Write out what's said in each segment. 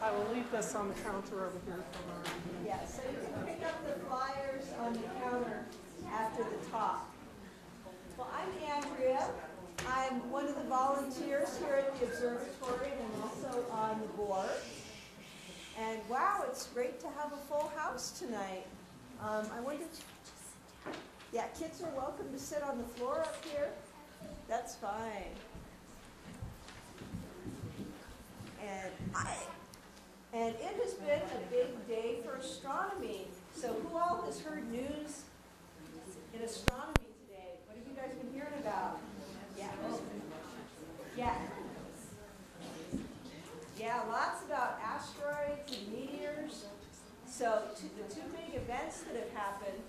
I will leave this on the counter over here for our meeting. Yeah, so you can pick up the flyers on the counter after the talk. Well, I'm Andrea. I'm one of the volunteers here at the Observatory and I'm also on the board. And wow, it's great to have a full house tonight. I wonder, yeah, kids are welcome to sit on the floor up here. That's fine. And it has been a big day for astronomy. So who all has heard news in astronomy today? What have you guys been hearing about? Yeah. Yeah. Yeah, lots about asteroids and meteors. So the two big events that have happened.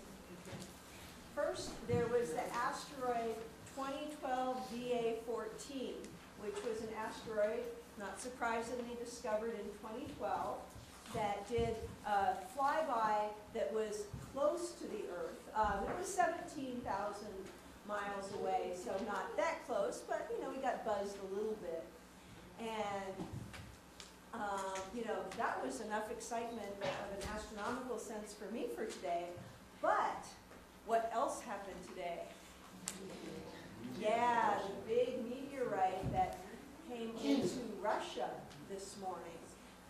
First, there was the asteroid 2012 VA14, which was an asteroid, not surprisingly, discovered in 2012 that did a flyby that was close to the Earth. It was 17,000 miles away, so not that close, but you know, we got buzzed a little bit. And you know, that was enough excitement of an astronomical sense for me for today. But what else happened today? Yeah, the big meteorite that came into Russia this morning.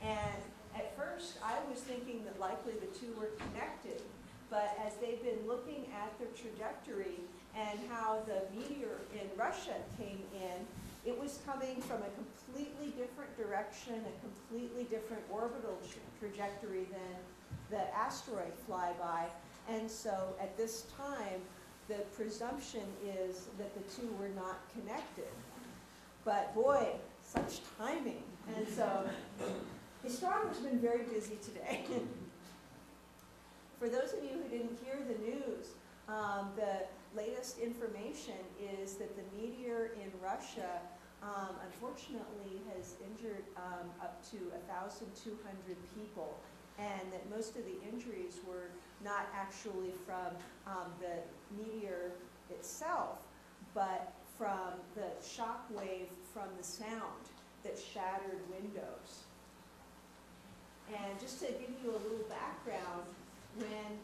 And at first, I was thinking that likely the two were connected. But as they've been looking at their trajectory and how the meteor in Russia came in, it was coming from a completely different direction, a completely different orbital trajectory than the asteroid flyby. And so at this time, the presumption is that the two were not connected. But boy, such timing. And so astronomers have been very busy today. For those of you who didn't hear the news, the latest information is that the meteor in Russia unfortunately has injured up to 1,200 people, and that most of the injuries were not actually from the meteor itself, but from the shock wave from the sound that shattered windows. And just to give you a little background, when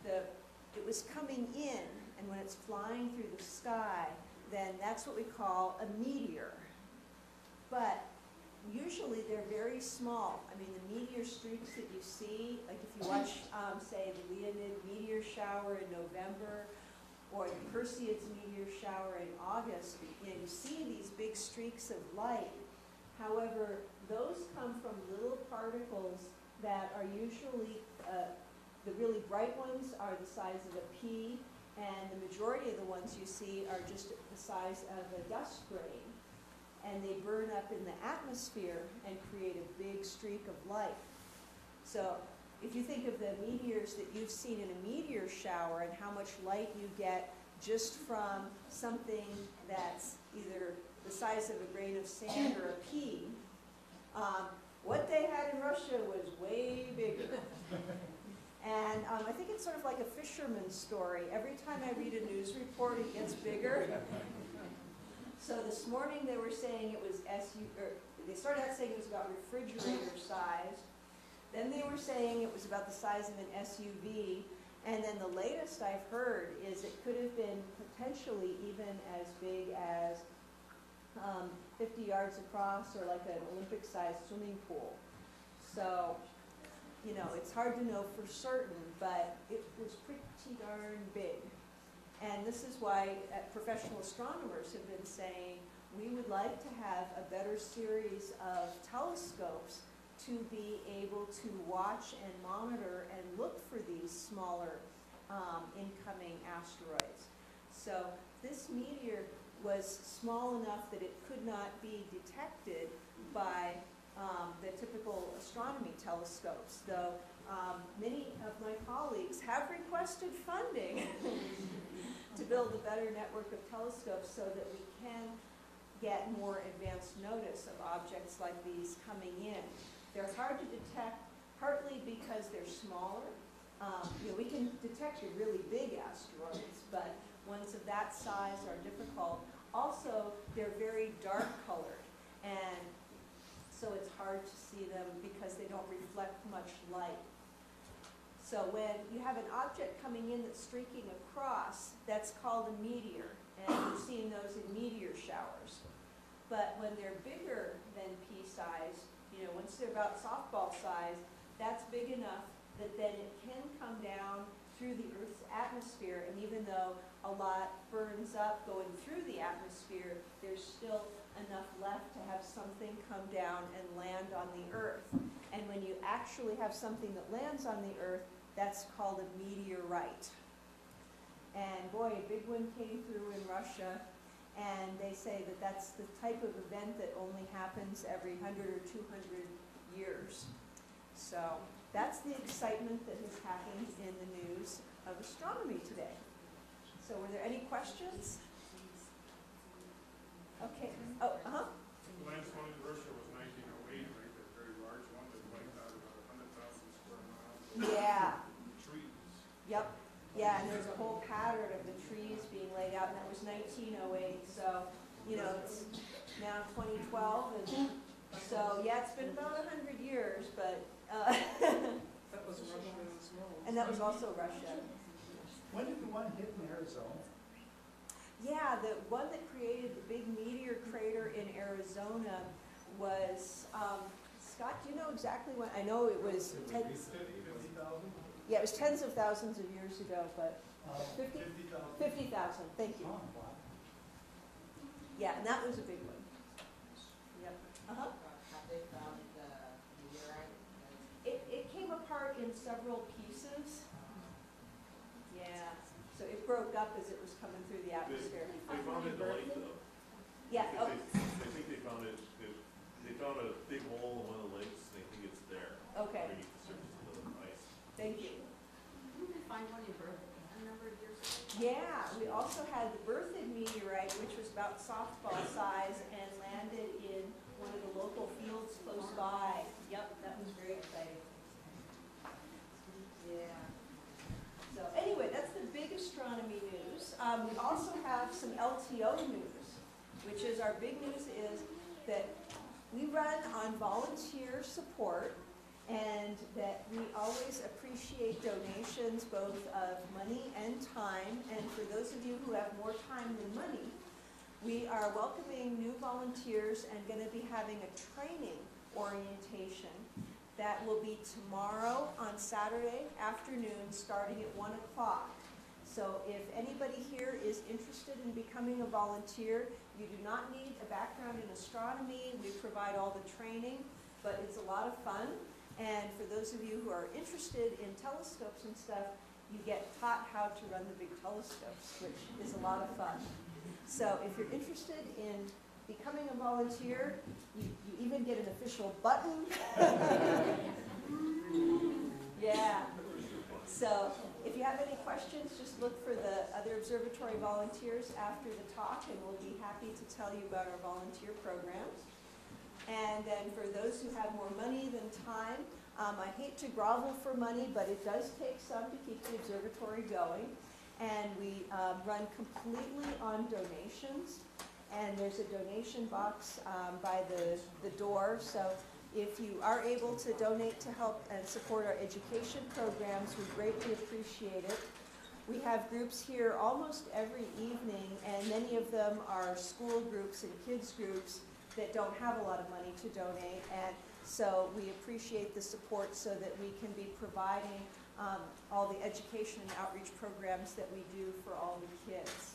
it was coming in and when it's flying through the sky, then that's what we call a meteor. But usually they're very small. I mean, the meteor streaks that you see, like if you watch, say, the Leonid meteor shower in November, or the Perseids meteor shower in August, you know, you see these big streaks of light. However, those come from little particles that are usually, the really bright ones are the size of a pea, and the majority of the ones you see are just the size of a dust grain. And they burn up in the atmosphere and create a big streak of light. So if you think of the meteors that you've seen in a meteor shower and how much light you get just from something that's either the size of a grain of sand or a pea, what they had in Russia was way bigger. And I think it's sort of like a fisherman's story. Every time I read a news report, it gets bigger. So this morning they were saying it was they started out saying it was about refrigerator size. Then they were saying it was about the size of an SUV. And then the latest I've heard is it could have been potentially even as big as 50 yards across, or like an Olympic-sized swimming pool. So, you know, it's hard to know for certain, but it was pretty darn big. And this is why professional astronomers have been saying we would like to have a better series of telescopes to be able to watch and monitor and look for these smaller incoming asteroids. So this meteor was small enough that it could not be detected by the typical astronomy telescopes, though many of my colleagues have requested funding to build a better network of telescopes so that we can get more advanced notice of objects like these coming in. They're hard to detect, partly because they're smaller. You know, we can detect the really big asteroids, but ones of that size are difficult. Also, they're very dark colored, and so so it's hard to see them because they don't reflect much light. So when you have an object coming in that's streaking across, that's called a meteor, and you've seen those in meteor showers. But when they're bigger than pea size, you know, once they're about softball size, that's big enough that then it can come down through the Earth's atmosphere, and even though a lot burns up going through the atmosphere, there's still enough left to have something come down and land on the Earth. And when you actually have something that lands on the Earth, that's called a meteorite. And boy, a big one came through in Russia, and they say that that's the type of event that only happens every 100 or 200 years. So that's the excitement that has happened in the news of astronomy today. So were there any questions? Okay. Oh, The last one in Russia was 1908, right? That very large one that wiped out about 100,000 square miles. Yeah. Trees. Yep. Yeah, and there's a whole pattern of the trees being laid out, and that was 1908. So, you know, it's now 2012, and so yeah, it's been about 100 years, but. That was Russia as well. And that was also Russia. When did the one hit in Arizona? Yeah, the one that created the big meteor crater in Arizona was, Scott, do you know exactly when? I know it was 50,000? Yeah, it was tens of thousands of years ago, but 50? 50,000. 50,000, thank you. Oh, wow. Yeah, and that was a big one. Yep. Uh-huh. Have they found the meteorite? It came apart in several pieces. Yeah, so it broke up as it was coming through the atmosphere. They found it in the lake, though. Yeah. Oh. They think they found it, they found a big hole in one of the lakes, and they think it's there. Okay, Underneath the surface of the ice. thank you. Didn't they find one in Berkeley a number of years ago? Yeah, we also had the Berthoud meteorite, which was about softball size and landed in one of the local fields close by. Yep, that was very exciting. Yeah. So anyway, that's the big astronomy news. We also have some LTO news, which is our big news is that we run on volunteer support, and that we always appreciate donations both of money and time. And for those of you who have more time than money, we are welcoming new volunteers and going to be having a training orientation that will be tomorrow on Saturday afternoon starting at 1 o'clock. So if anybody here is interested in becoming a volunteer, you do not need a background in astronomy. We provide all the training, but it's a lot of fun. And for those of you who are interested in telescopes and stuff, you get taught how to run the big telescopes, which is a lot of fun. So if you're interested in becoming a volunteer, you even get an official button. Yeah. So if you have any questions, just look for the other observatory volunteers after the talk, and we'll be happy to tell you about our volunteer programs. And then for those who have more money than time, I hate to grovel for money, but it does take some to keep the observatory going. And we run completely on donations. And there's a donation box by the door. So if you are able to donate to help and support our education programs, we greatly appreciate it. We have groups here almost every evening, and many of them are school groups and kids groups that don't have a lot of money to donate, and so we appreciate the support so that we can be providing all the education and outreach programs that we do for all the kids.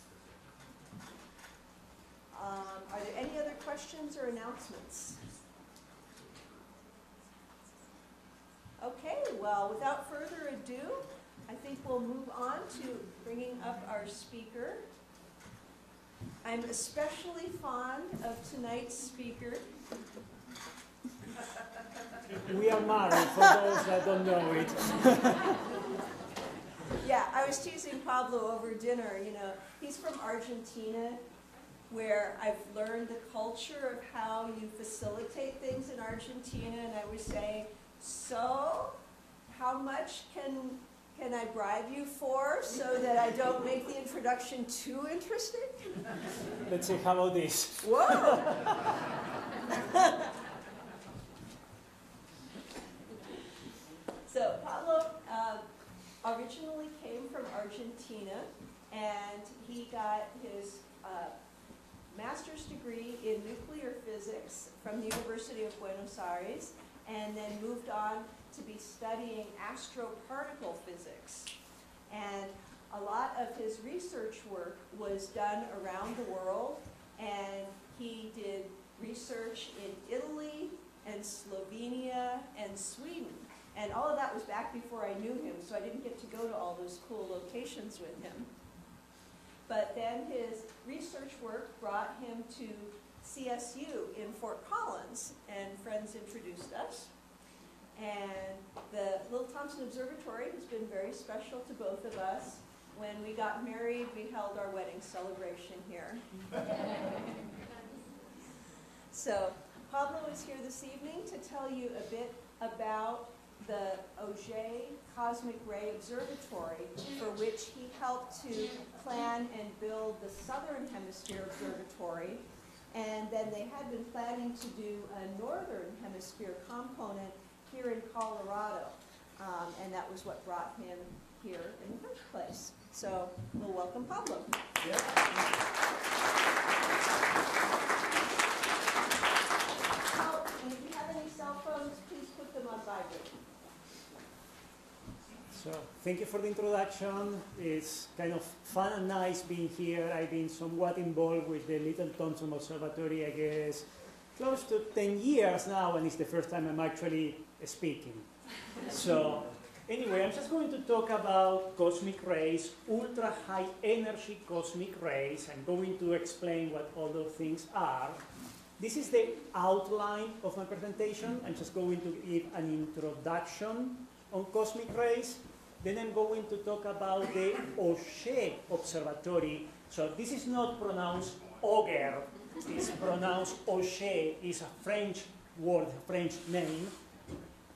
Are there any other questions or announcements? Okay, well, without further ado, I think we'll move on to bringing up our speaker. I'm especially fond of tonight's speaker. We are married, for those that don't know it. Yeah, I was teasing Pablo over dinner. You know, he's from Argentina, where I've learned the culture of how you facilitate things in Argentina, and I was saying, so how much can I bribe you for so that I don't make the introduction too interesting? Let's see, how about this? Whoa! originally came from Argentina, and he got his master's degree in nuclear physics from the University of Buenos Aires, and then moved on to be studying astroparticle physics. And a lot of his research work was done around the world, and he did research in Italy and Slovenia and Sweden. And all of that was back before I knew him, so I didn't get to go to all those cool locations with him. But then his research work brought him to CSU in Fort Collins, and friends introduced us. And the Little Thompson Observatory has been very special to both of us. When we got married, we held our wedding celebration here. So Pablo is here this evening to tell you a bit about the Auger Cosmic Ray Observatory, for which he helped to plan and build the Southern Hemisphere Observatory. And then they had been planning to do a Northern Hemisphere component here in Colorado. And that was what brought him here in the first place. So we'll welcome Pablo. Yeah. And if you have any cell phones, please put them on vibrate. So thank you for the introduction. It's kind of fun and nice being here. I've been somewhat involved with the Little Thompson Observatory, I guess, close to 10 years now, and it's the first time I'm actually speaking. So anyway, I'm just going to talk about cosmic rays, ultra-high energy cosmic rays. I'm going to explain what all those things are. This is the outline of my presentation. I'm just going to give an introduction on cosmic rays. Then I'm going to talk about the Auger Observatory. So this is not pronounced Auger, it's pronounced Auger. It's a French word, a French name.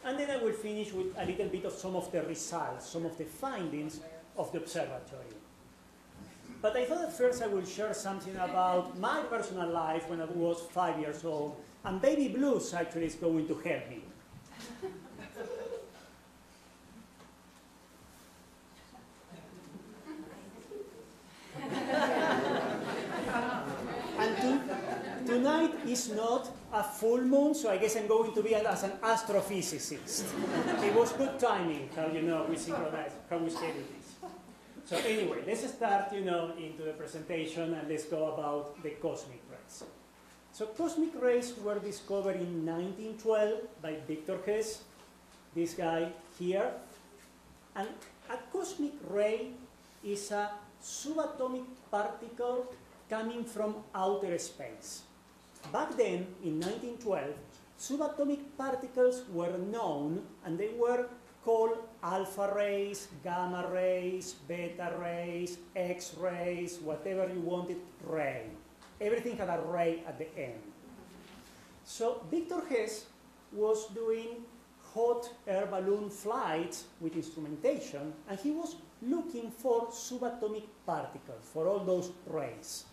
And then I will finish with a little bit of some of the results, some of the findings of the observatory. But I thought at first I will share something about my personal life when I was 5 years old. And baby blues actually is going to help me. Tonight is not a full moon, so I guess I'm going to be as an astrophysicist. It was good timing, how we synchronize, how we schedule this. So anyway, let's start, into the presentation, and let's go about the cosmic rays. So cosmic rays were discovered in 1912 by Victor Hess, this guy here. And a cosmic ray is a subatomic particle coming from outer space. Back then, in 1912, subatomic particles were known, and they were called alpha rays, gamma rays, beta rays, X-rays, whatever you wanted, ray. Everything had a ray at the end. So Victor Hess was doing hot air balloon flights with instrumentation, and he was looking for subatomic particles, for all those rays.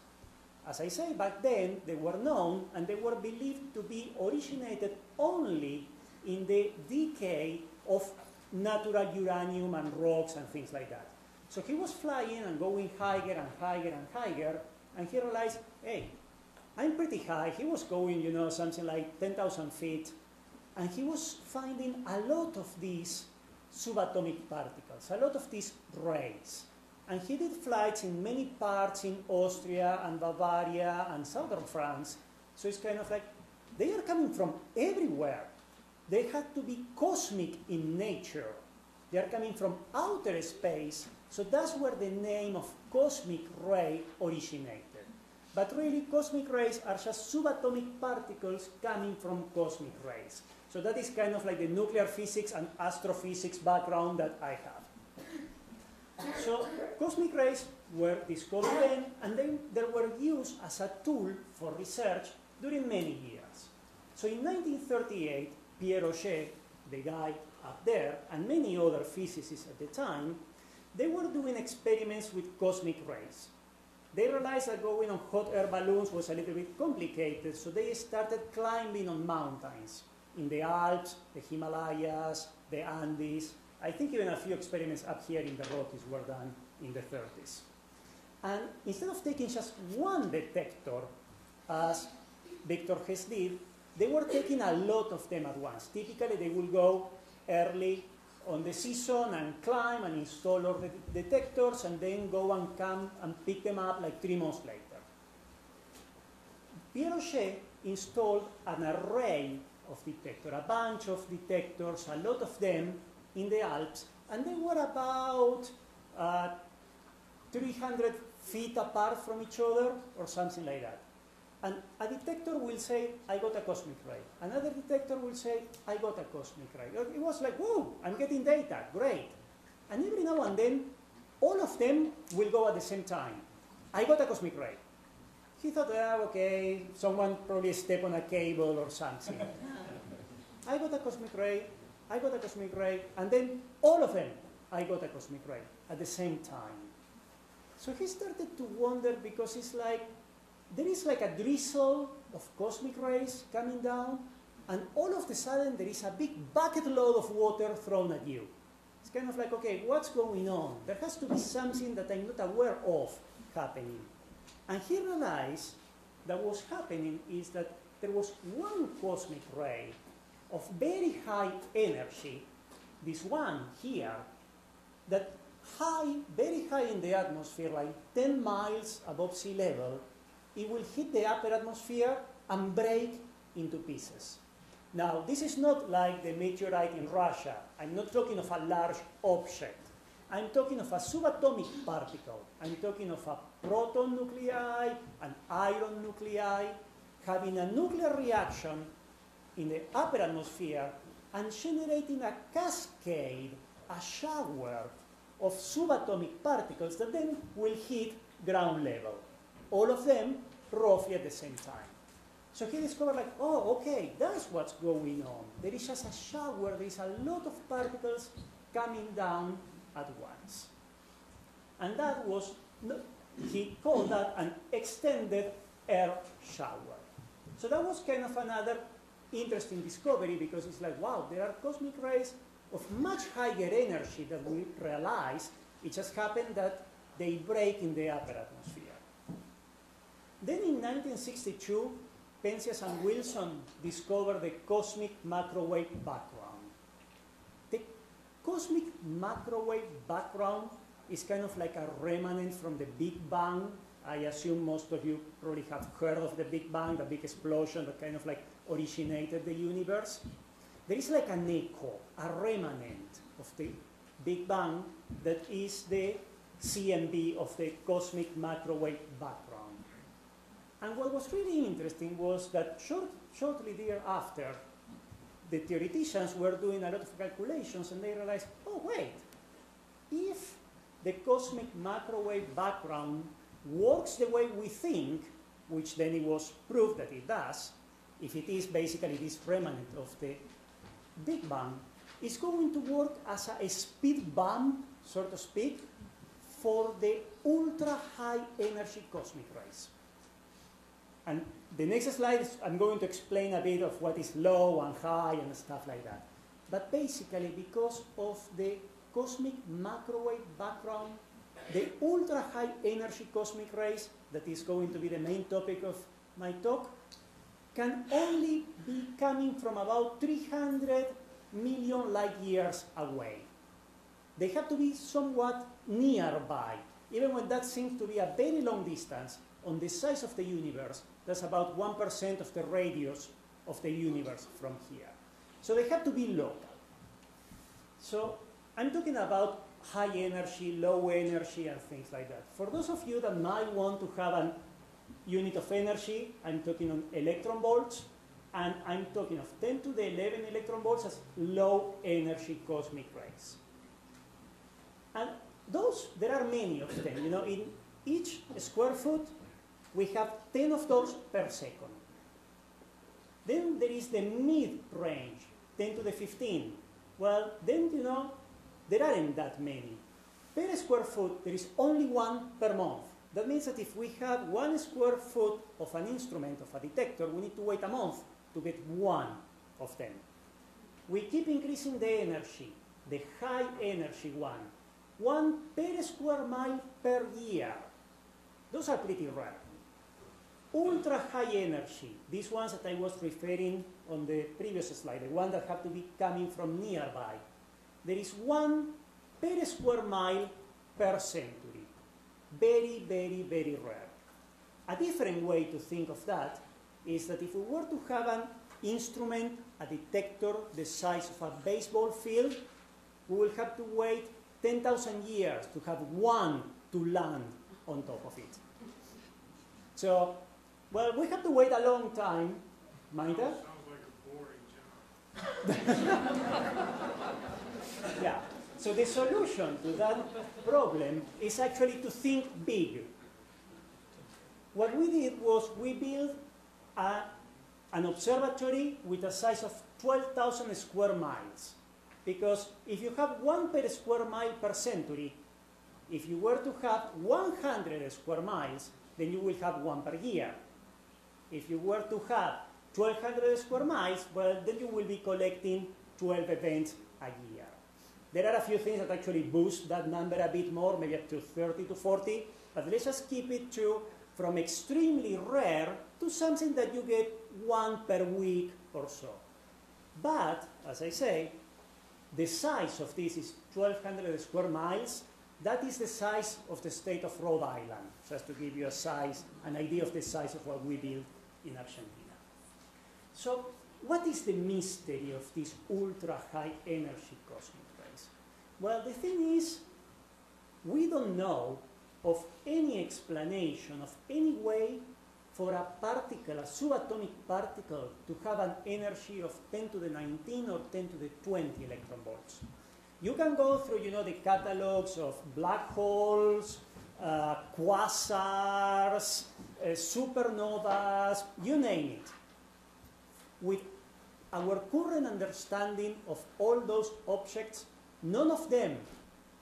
As I say, back then, they were known, and they were believed to be originated only in the decay of natural uranium and rocks and things like that. So he was flying and going higher and higher and higher, and he realized, hey, I'm pretty high. He was going, something like 10,000 feet, and he was finding a lot of these subatomic particles, a lot of these rays. And he did flights in many parts in Austria and Bavaria and southern France. So it's kind of like, they are coming from everywhere. They had to be cosmic in nature. They are coming from outer space. So that's where the name of cosmic ray originated. But really, cosmic rays are just subatomic particles coming from cosmic rays. So that is kind of like the nuclear physics and astrophysics background that I have. So cosmic rays were discovered then, and then they were used as a tool for research during many years. So in 1938, Pierre Auger, the guy up there, and many other physicists at the time, they were doing experiments with cosmic rays. They realized that going on hot air balloons was a little bit complicated, so they started climbing on mountains in the Alps, the Himalayas, the Andes, I think even a few experiments up here in the Rockies were done in the 30s. And instead of taking just one detector, as Victor Hess did, they were taking a lot of them at once. Typically, they will go early on the season and climb and install all the detectors and then go and come and pick them up like 3 months later. Pierre Auger installed an array of detectors, a bunch of detectors, a lot of them in the Alps, and they were about 300 feet apart from each other or something like that. And a detector will say, I got a cosmic ray. Another detector will say, I got a cosmic ray. It was like, whoa, I'm getting data, great. And every now and then, all of them will go at the same time. I got a cosmic ray. He thought, okay, someone probably stepped on a cable or something. I got a cosmic ray, I got a cosmic ray, and then all of them, I got a cosmic ray at the same time. So he started to wonder because it's like, there is like a drizzle of cosmic rays coming down, and all of a sudden there is a big bucket load of water thrown at you. It's kind of like, okay, what's going on? There has to be something that I'm not aware of happening. And he realized that what's happening is that there was one cosmic ray of very high energy, this one here, that very high in the atmosphere, like 10 miles above sea level, it will hit the upper atmosphere and break into pieces. Now, this is not like the meteorite in Russia. I'm not talking of a large object. I'm talking of a subatomic particle. I'm talking of a proton nuclei, an iron nuclei, having a nuclear reaction in the upper atmosphere and generating a cascade, a shower of subatomic particles that then will hit ground level. All of them roughly at the same time. So he discovered like, oh, okay, that's what's going on. There is just a shower, there is a lot of particles coming down at once. And that was, he called that an extended air shower. So that was kind of another interesting discovery because it's like, wow, there are cosmic rays of much higher energy than we realize. It just happened that they break in the upper atmosphere. Then in 1962, Penzias and Wilson discovered the cosmic microwave background. The cosmic microwave background is kind of like a remnant from the Big Bang. I assume most of you probably have heard of the Big Bang, the big explosion that kind of like originated the universe. There is like an echo, a remnant of the Big Bang that is the CMB of the cosmic microwave background. And what was really interesting was that shortly thereafter, the theoreticians were doing a lot of calculations and they realized, oh wait, if the cosmic microwave background works the way we think, which then it was proved that it does, if it is basically this remnant of the Big Bang, it's going to work as a speed bump, so to speak, for the ultra high energy cosmic rays. And the next slide, I'm going to explain a bit of what is low and high and stuff like that. But basically, because of the cosmic microwave background, the ultra high energy cosmic rays, that is going to be the main topic of my talk, can only be coming from about 300 million light years away. They have to be somewhat nearby, even when that seems to be a very long distance. On the size of the universe, that's about 1% of the radius of the universe from here. So they have to be local. So I'm talking about high energy, low energy, and things like that. For those of you that might want to have a unit of energy, I'm talking on electron volts, and I'm talking of 10 to the 11 electron volts as low energy cosmic rays. And those, there are many of them. You know, in each square foot, we have 10 of those per second. Then there is the mid-range, 10 to the 15. Well, then, you know, there aren't that many. Per square foot, there is only one per month. That means that if we have 1 square foot of an instrument, of a detector, we need to wait a month to get one of them. We keep increasing the energy. the high energy one per square mile per year. Those are pretty rare. Ultra high energy, these ones that I was referring on the previous slide, the one that have to be coming from nearby. There is 1 per square mile per century. Very, very, very rare. A different way to think of that is that if we were to have an instrument, a detector the size of a baseball field, we will have to wait 10,000 years to have one to land on top of it. So, well, we have to wait a long time. Mind that? Sounds like a boring job. Yeah. So the solution to that problem is actually to think big. What we did was we built an observatory with a size of 12,000 square miles. Because if you have 1 per square mile per century, if you were to have 100 square miles, then you will have 1 per year. If you were to have 1,200 square miles, well, then you will be collecting 12 events a year. There are a few things that actually boost that number a bit more, maybe up to 30 to 40, but let's just keep it to from extremely rare to something that you get 1 per week or so. But, as I say, the size of this is 1,200 square miles. That is the size of the state of Rhode Island, just to give you an idea of the size of what we built in Argentina. So, what is the mystery of these ultra-high energy cosmic rays? Well, the thing is, we don't know of any explanation of any way for a particle, a subatomic particle, to have an energy of 10 to the 19 or 10 to the 20 electron volts. You can go through, the catalogs of black holes, quasars, supernovas, you name it. With our current understanding of all those objects, none of them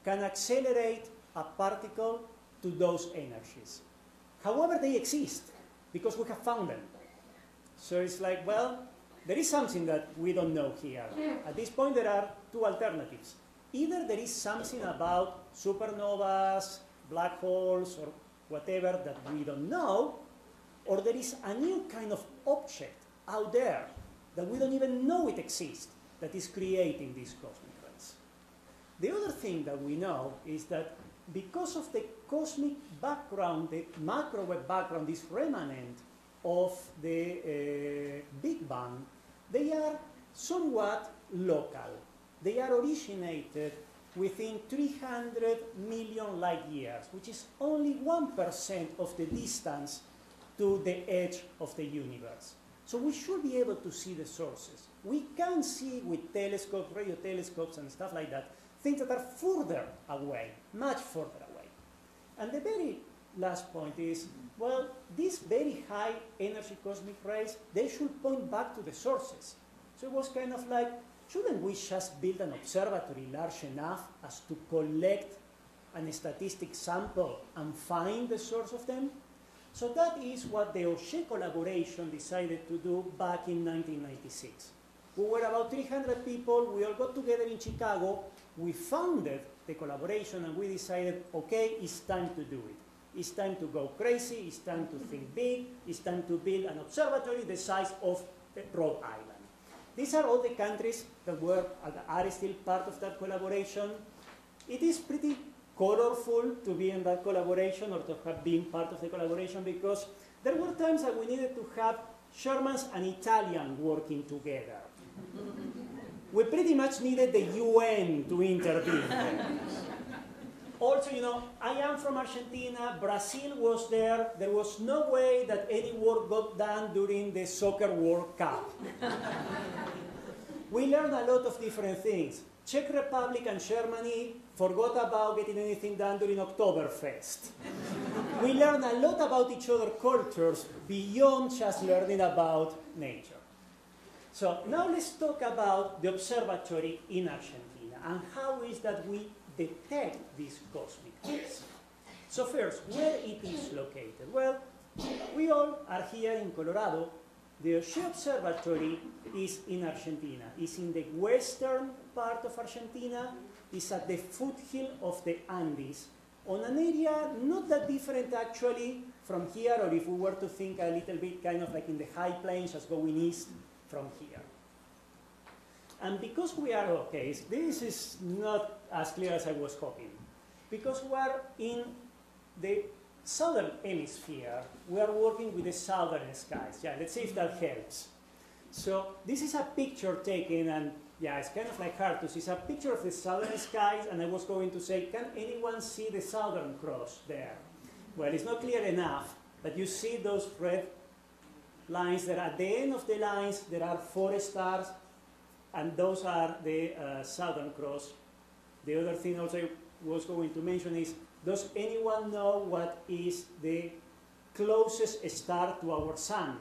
can accelerate a particle to those energies. However, they exist because we have found them. So it's like, well, there is something that we don't know here. At this point, there are two alternatives. Either there is something about supernovas, black holes, or whatever that we don't know, or there is a new kind of object out there that we don't even know it exists that is creating these cosmic rays. The other thing that we know is that because of the cosmic background, the microwave background is remnant of the Big Bang, they are somewhat local. They are originated within 300 million light years, which is only 1% of the distance to the edge of the universe. So we should be able to see the sources. We can see with telescopes, radio telescopes and stuff like that, things that are further away, much further away. And the very last point is, well, these very high energy cosmic rays, they should point back to the sources. So it was kind of like, shouldn't we just build an observatory large enough as to collect a statistic sample and find the source of them? So that is what the O'Shea collaboration decided to do back in 1996. We were about 300 people, we all got together in Chicago, we founded the collaboration and we decided, okay, it's time to do it. It's time to go crazy, it's time to think big, it's time to build an observatory the size of Rhode Island. These are all the countries that are still part of that collaboration. It is pretty colorful to be in that collaboration or to have been part of the collaboration because there were times that we needed to have Germans and Italians working together. We pretty much needed the UN to intervene. Also, I am from Argentina, Brazil was there, there was no way that any work got done during the Soccer World Cup. We learned a lot of different things. Czech Republic and Germany forgot about getting anything done during Oktoberfest. We learned a lot about each other's cultures beyond just learning about nature. So now let's talk about the observatory in Argentina and how is that we detect these cosmic rays. So first, where it is located? Well, we all are here in Colorado. The O'Shea Observatory is in Argentina. It's in the western part of Argentina is at the foothill of the Andes, on an area not that different actually from here, or if we were to think a little bit kind of like in the high plains, just going east from here. And because we are, okay, this is not as clear as I was hoping. Because we are in the southern hemisphere, we are working with the southern skies. Yeah, let's see if that helps. So this is a picture taken, and yeah, it's kind of like hard to see. It's a picture of the southern skies, and I was going to say, can anyone see the Southern Cross there? Well, it's not clear enough, but you see those red lines that at the end of the lines there are 4 stars, and those are the Southern Cross. The other thing also I was going to mention is, does anyone know what is the closest star to our sun,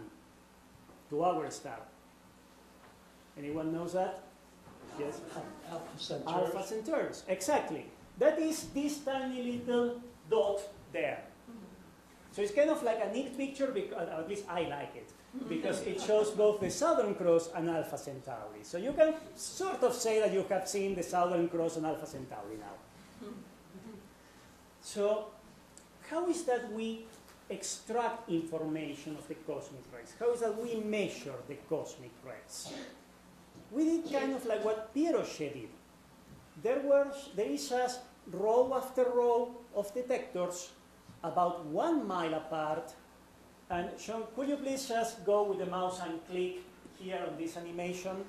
to our star? Anyone knows that? Yes? Alpha Centauri. Alpha Centaurus, exactly. That is this tiny little dot there. So it's kind of like a neat picture, because, at least I like it, because it shows both the Southern Cross and Alpha Centauri. So you can sort of say that you have seen the Southern Cross and Alpha Centauri now. So how is that we extract information of the cosmic rays? How is that we measure the cosmic rays? We did kind of like what Pinochet did. There is just row after row of detectors about 1 mile apart. And Sean, could you please just go with the mouse and click here on this animation?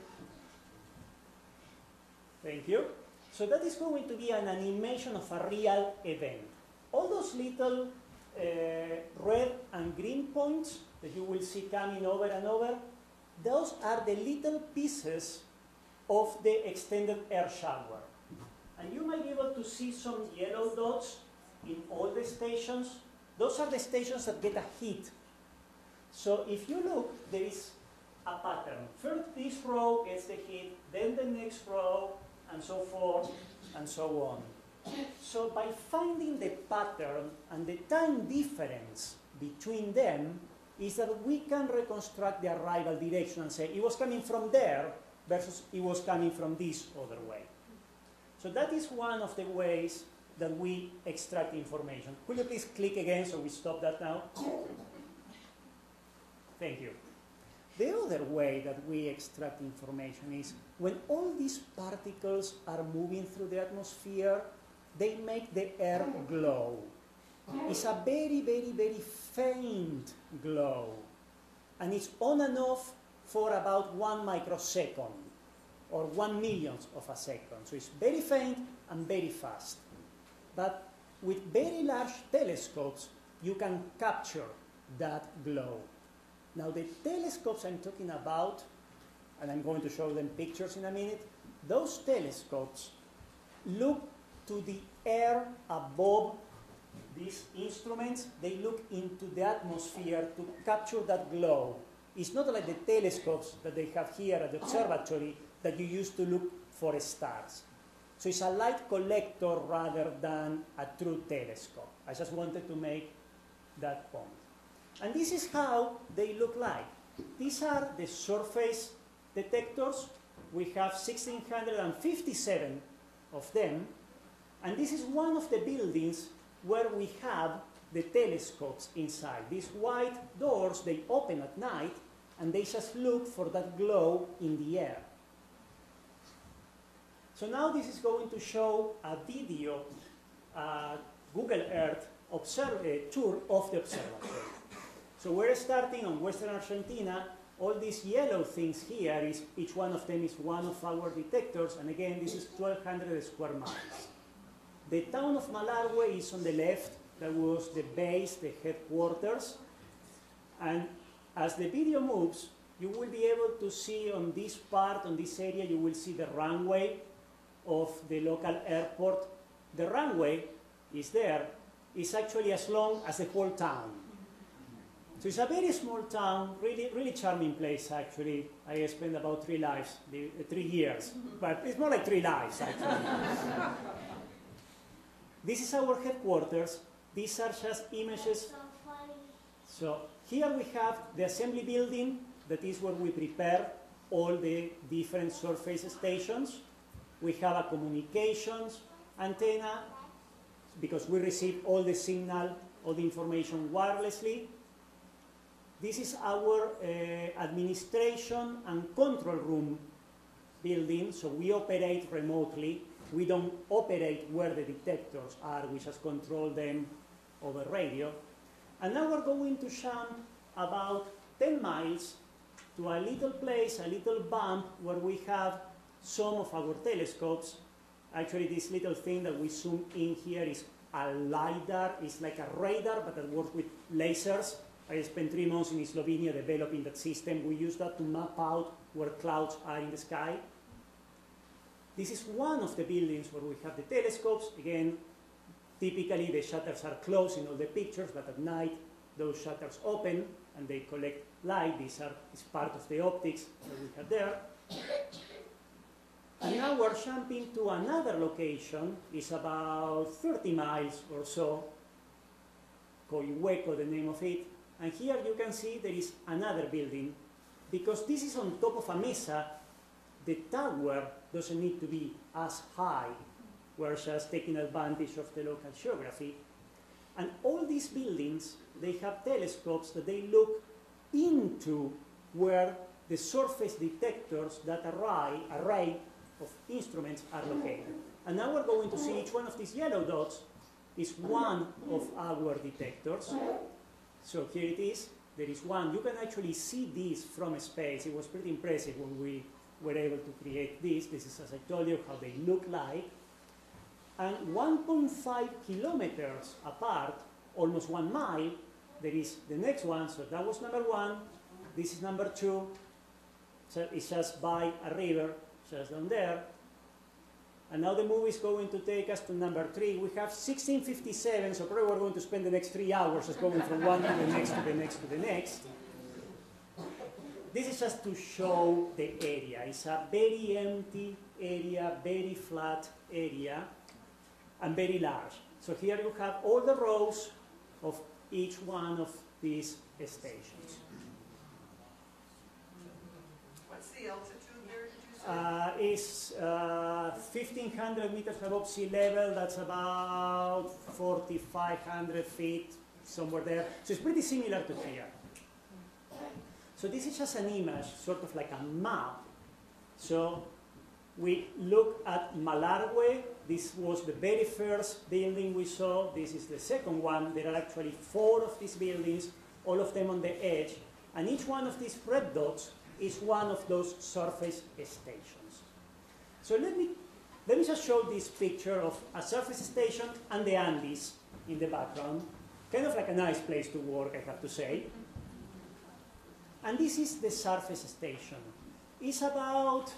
Thank you. So that is going to be an animation of a real event. All those little red and green points that you will see coming over and over, those are the little pieces of the extended air shower. And you might be able to see some yellow dots in all the stations. Those are the stations that get a hit. So if you look, there is a pattern. First this row gets the hit, then the next row, and so forth, and so on. So by finding the pattern and the time difference between them, is that we can reconstruct the arrival direction and say it was coming from there versus it was coming from this other way. So that is one of the ways that we extract information. Could you please click again so we stop that now? Thank you. The other way that we extract information is when all these particles are moving through the atmosphere, they make the air glow. It's a very, very, very faint glow. And it's on and off for about 1 microsecond, or 1 millionth of a second. So it's very faint and very fast. But with very large telescopes, you can capture that glow. Now the telescopes I'm talking about, and I'm going to show them pictures in a minute, those telescopes look to the air above these instruments. They look into the atmosphere to capture that glow. It's not like the telescopes that they have here at the observatory that you use to look for stars. So it's a light collector rather than a true telescope. I just wanted to make that point. And this is how they look like. These are the surface detectors. We have 1,657 of them. And this is one of the buildings where we have the telescopes inside. These white doors, they open at night, and they just look for that glow in the air. So now this is going to show a video, Google Earth tour of the observatory. So we're starting on Western Argentina. All these yellow things here, each one of them is one of our detectors, and again, this is 1,200 square miles. The town of Managua is on the left. That was the base, the headquarters. And as the video moves, you will be able to see on this part, on this area, you will see the runway of the local airport. The runway is there. It's actually as long as the whole town. So it's a very small town, really, really charming place, actually. I spent about 3 years, but it's more like 3 lives, actually. This is our headquarters. These are just images. So here we have the assembly building. That is where we prepare all the different surface stations. We have a communications antenna because we receive all the signal, all the information wirelessly. This is our administration and control room building, so we operate remotely. We don't operate where the detectors are, we just control them over radio. And now we're going to jump about 10 miles to a little place, a little bump, where we have some of our telescopes. Actually, this little thing that we zoom in here is a LiDAR. It's like a radar, but it works with lasers. I spent 3 months in Slovenia developing that system. We use that to map out where clouds are in the sky. This is one of the buildings where we have the telescopes. Again, typically the shutters are closed in all the pictures, but at night those shutters open and they collect light. This is part of the optics that we have there. And now we're jumping to another location. It's about 30 miles or so. Coihueco, the name of it. And here you can see there is another building. Because this is on top of a mesa, the tower doesn't need to be as high. We're just taking advantage of the local geography. And all these buildings, they have telescopes that they look into where the surface detectors, that array of instruments are located. And now we're going to see each one of these yellow dots is one of our detectors. So here it is. There is one. You can actually see this from space. It was pretty impressive when we were able to create this. This is, as I told you, how they look like. And 1.5 kilometers apart, almost 1 mile, there is the next one. So that was number 1. This is number 2. So it's just by a river, just down there. And now the movie is going to take us to number 3. We have 1657, so probably we're going to spend the next 3 hours just going from one to the next, to the next, to the next. This is just to show the area. It's a very empty area, very flat area, and very large. So here you have all the rows of each one of these stations. What's the altitude there, did you say? Is 1,500 meters above sea level. That's about 4,500 feet, somewhere there. So it's pretty similar to here. So this is just an image, sort of like a map. So we look at Managua. This was the very first building we saw. This is the second one. There are actually 4 of these buildings, all of them on the edge. And each one of these red dots is one of those surface stations. So let me just show this picture of a surface station and the Andes in the background. Kind of like a nice place to work, I have to say. And this is the surface station. It's about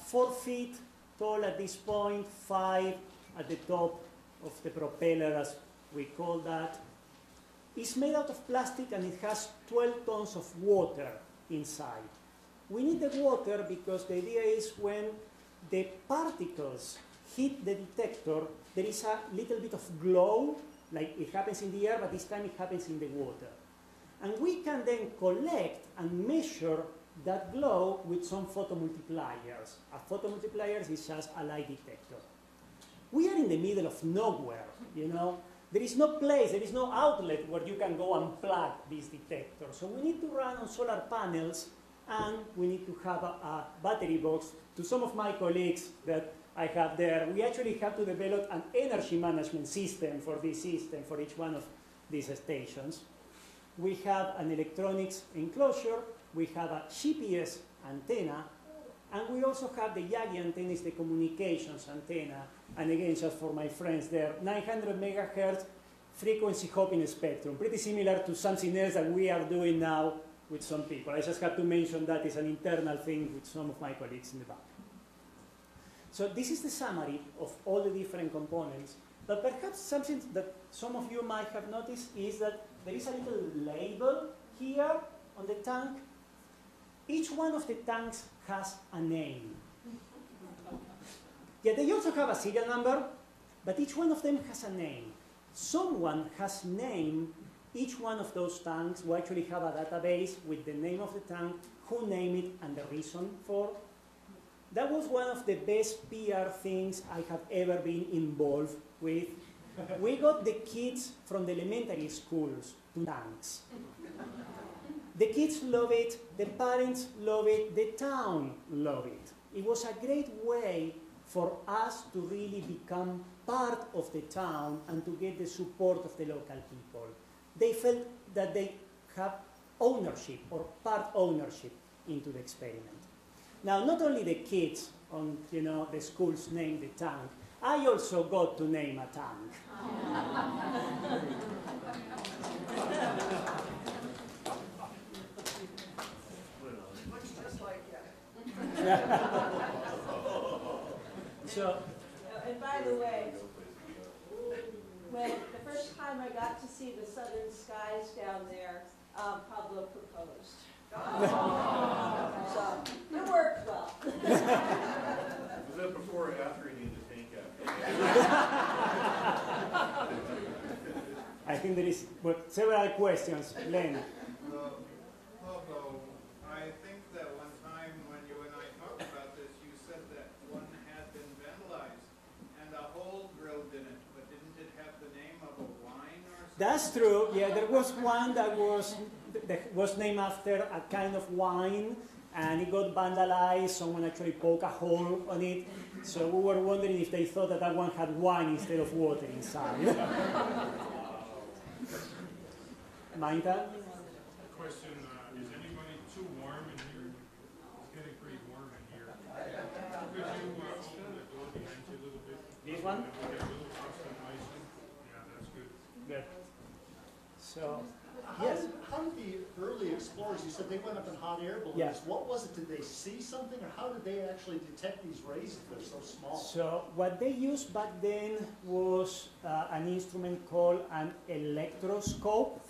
4 feet tall at this point, 5 at the top of the propeller, as we call that. It's made out of plastic and it has 12 tons of water inside. We need the water because the idea is when the particles hit the detector, there is a little bit of glow, like it happens in the air, but this time it happens in the water. And we can then collect and measure that glow with some photomultipliers. A photomultiplier is just a light detector. We are in the middle of nowhere, you know. There is no place, there is no outlet where you can go and plug this detector. So we need to run on solar panels, and we need to have a battery box. To some of my colleagues that I have there, we actually have to develop an energy management system for this system, for each one of these stations. We have an electronics enclosure, we have a GPS antenna, and we also have the Yagi antenna, is the communications antenna. And again, just for my friends there, 900 megahertz frequency hopping spectrum, pretty similar to something else that we are doing now with some people. I just have to mention that is an internal thing with some of my colleagues in the back. So this is the summary of all the different components. But perhaps something that some of you might have noticed is that there is a little label here on the tank. Each one of the tanks has a name. Yeah, they also have a serial number, but each one of them has a name. Someone has named each one of those tanks. We actually have a database with the name of the tank, who named it, and the reason for That was one of the best PR things I have ever been involved with. We got the kids from the elementary schools to tanks. The kids love it, the parents love it, the town love it. It was a great way for us to really become part of the town and to get the support of the local people. They felt that they have ownership or part ownership into the experiment. Now, not only the kids on the schools named the tank, I also got to name a tank. Looks just like you. So, And by the way, when the first time I got to see the southern skies down there, Pablo proposed. So it worked well. Was that before or after he needed the tank I think there is several questions. Len. Pablo, I think that one time when you and I talked about this, you said that one had been vandalized and a hole drilled in it, but didn't it have the name of a wine or something? That's true. Yeah, there was one that was named after a kind of wine, and it got vandalized. Someone actually poked a hole on it. So we were wondering if they thought that one had wine instead of water inside. Mainta? Question, is anybody too warm in here? It's getting pretty warm in here. Could you open the door behind you a little bit? This one? We get a little customization. Yeah, that's good. Good. So, How yes. how did the early explorers, you said they went up in hot air balloons. Yeah. What was it? Did they see something, or how did they actually detect these rays if they're so small? So what they used back then was an instrument called an electroscope.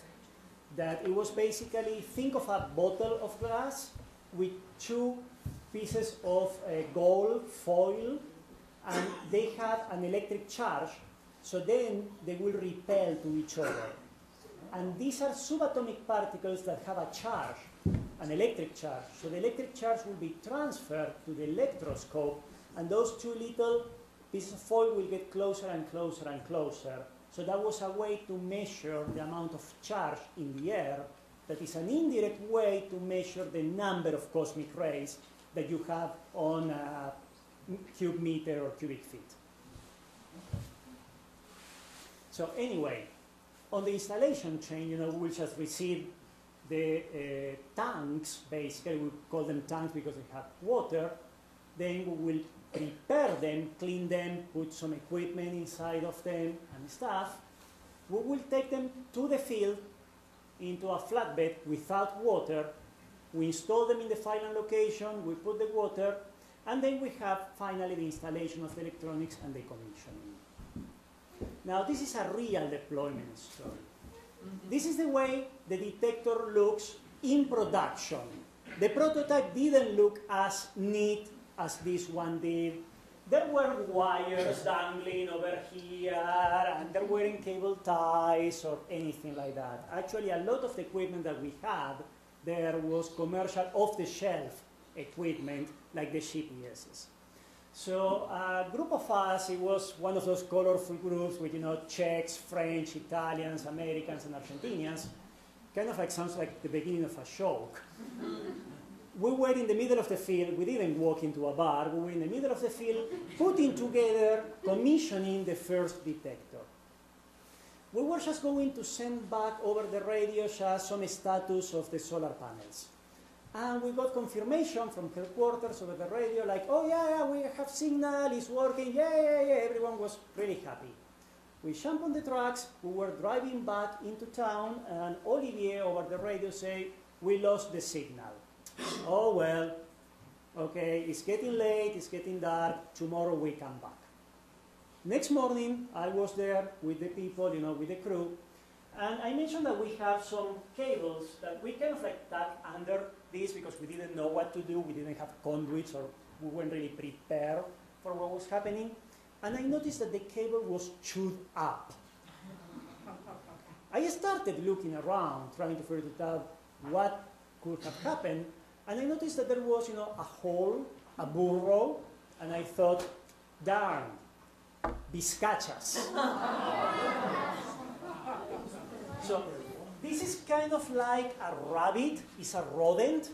That it was basically, think of a bottle of glass with two pieces of gold foil, and they have an electric charge, so then they will repel to each other. And these are subatomic particles that have a charge, an electric charge. So the electric charge will be transferred to the electroscope, and those two little pieces of foil will get closer and closer and closer. So that was a way to measure the amount of charge in the air. That is an indirect way to measure the number of cosmic rays that you have on a cube meter or cubic feet. So anyway, on the installation chain, we'll just receive the tanks, basically. We call them tanks because they have water. Then we will prepare them, clean them, put some equipment inside of them and stuff. We will take them to the field into a flatbed without water. We install them in the final location, we put the water, and then we have finally the installation of the electronics and the commissioning. Now this is a real deployment story. This is the way the detector looks in production. The prototype didn't look as neat as this one did. There were wires dangling over here, and there weren't cable ties or anything like that. Actually, a lot of the equipment that we had there was commercial off-the-shelf equipment, like the GPSs. So a group of us, it was one of those colorful groups with, Czechs, French, Italians, Americans, and Argentinians. Kind of like sounds like the beginning of a joke. We were in the middle of the field. We didn't walk into a bar. We were in the middle of the field, putting together, commissioning the first detector. We were just going to send back over the radio just some status of the solar panels. And we got confirmation from headquarters over the radio, like, oh yeah, we have signal, it's working, yeah. Everyone was really happy. We jumped on the trucks, we were driving back into town, and Olivier over the radio said, we lost the signal. Oh well, okay, it's getting late, it's getting dark, tomorrow we come back. Next morning, I was there with the people, with the crew, and I mentioned that we have some cables that we kind of like tuck under this because we didn't know what to do, we didn't have conduits, or we weren't really prepared for what was happening. And I noticed that the cable was chewed up. I started looking around, trying to figure out what could have happened, and I noticed that there was, a hole a burro, and I thought, darn, bizcachas. So this is kind of like a rabbit, it's a rodent.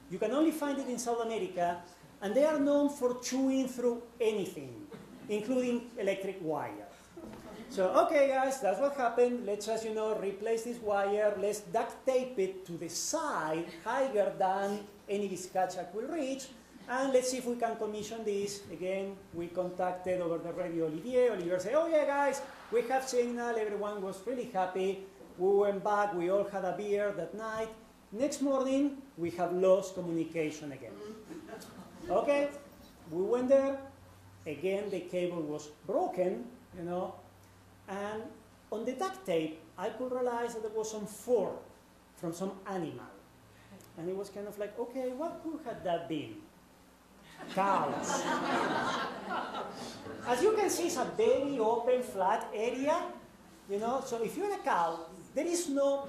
You can only find it in South America, and they are known for chewing through anything, including electric wire. So, okay guys, that's what happened. Let's just, replace this wire. Let's duct tape it to the side, higher than any bizcacha could reach. And let's see if we can commission this. Again, we contacted over the radio Olivier. Olivier said, oh yeah guys, we have signal. Everyone was really happy. We went back, we all had a beer that night. Next morning, we have lost communication again. Okay, we went there. Again, the cable was broken, and on the duct tape, I could realize that there was some fur from some animal. And it was kind of like, okay, what could have that been? Cows. As you can see, it's a very open, flat area, so if you're a cow, there is no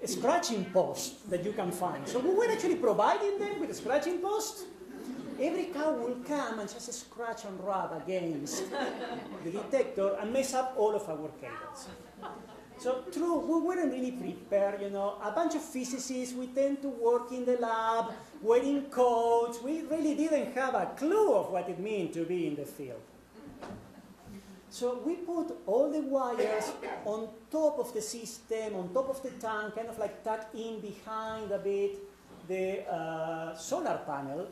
scratching post that you can find. So we were actually providing them with a scratching post. Every cow will come and just scratch and rub against the detector and mess up all of our cables. So true, we weren't really prepared, A bunch of physicists, we tend to work in the lab, wearing coats. We really didn't have a clue of what it means to be in the field. So we put all the wires on top of the system, on top of the tank, kind of like tucked in behind a bit the solar panel.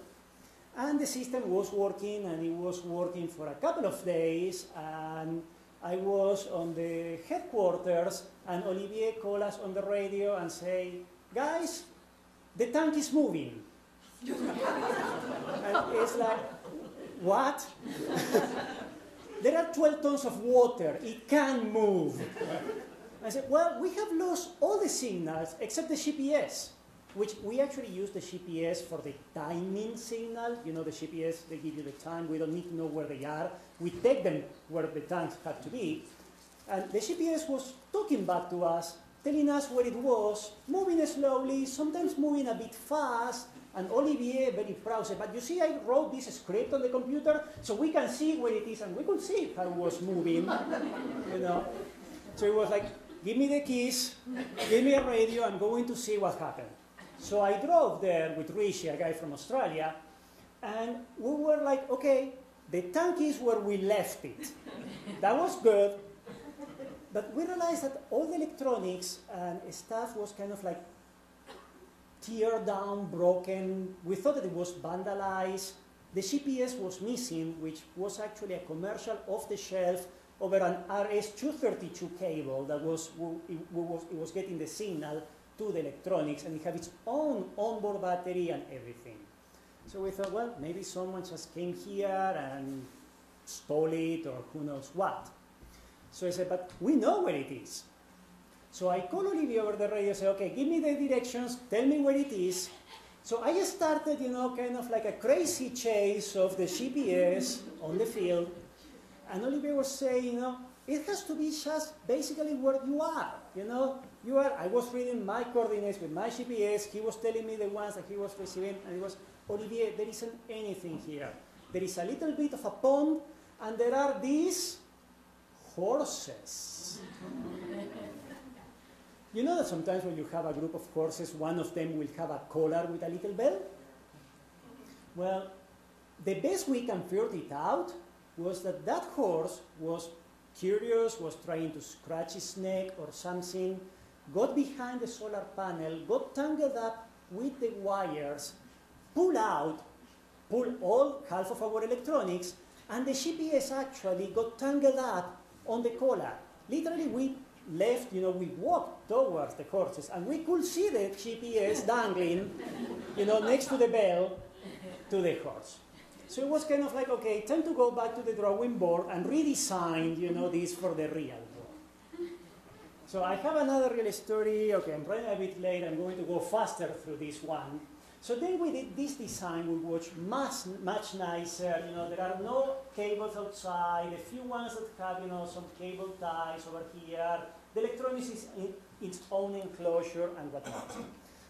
And the system was working, and it was working for a couple of days. And I was on the headquarters, and Olivier called us on the radio and say, guys, the tank is moving. And it's like, what? There are 12 tons of water. It can't move. I said, well, we have lost all the signals except the GPS, which we actually use the GPS for the timing signal. The GPS, they give you the time. We don't need to know where they are. We take them where the tanks have to be. And the GPS was talking back to us, telling us where it was, moving slowly, sometimes moving a bit fast. And Olivier, very proud, said, but you see, I wrote this script on the computer so we can see where it is, and we could see how it was moving, So it was like, give me the keys, give me a radio, I'm going to see what happened. So I drove there with Rishi, a guy from Australia, and we were like, okay, the tank is where we left it. That was good, but we realized that all the electronics and stuff was kind of like tear down, broken. We thought that it was vandalized. The GPS was missing, which was actually a commercial off-the-shelf over an RS-232 cable that it was getting the signal to the electronics, and it had its own onboard battery and everything. So we thought, well, maybe someone just came here and stole it, or who knows what. So I said, but we know where it is. So I called Olivier over the radio and said, okay, give me the directions, tell me where it is. So I started, kind of like a crazy chase of the GPS on the field. And Olivier was saying, it has to be just basically where you are. I was reading my coordinates with my GPS. He was telling me the ones that he was receiving. And it was, Olivier, there isn't anything here. There is a little bit of a pond, and there are these horses. You know that sometimes when you have a group of horses, one of them will have a collar with a little bell? Well, the best we can figure it out was that that horse was curious, was trying to scratch his neck or something, got behind the solar panel, got tangled up with the wires, pulled all half of our electronics, and the GPS actually got tangled up on the collar. Literally, we left, we walked towards the horses, and we could see the GPS dangling, next to the bell to the horse. So it was kind of like, okay, time to go back to the drawing board and redesign, this for the real world. So I have another real story. Okay, I'm running a bit late. I'm going to go faster through this one. So then we did this design. We watched much nicer. There are no cables outside. A few ones that have, some cable ties over here. The electronics is in its own enclosure and whatnot.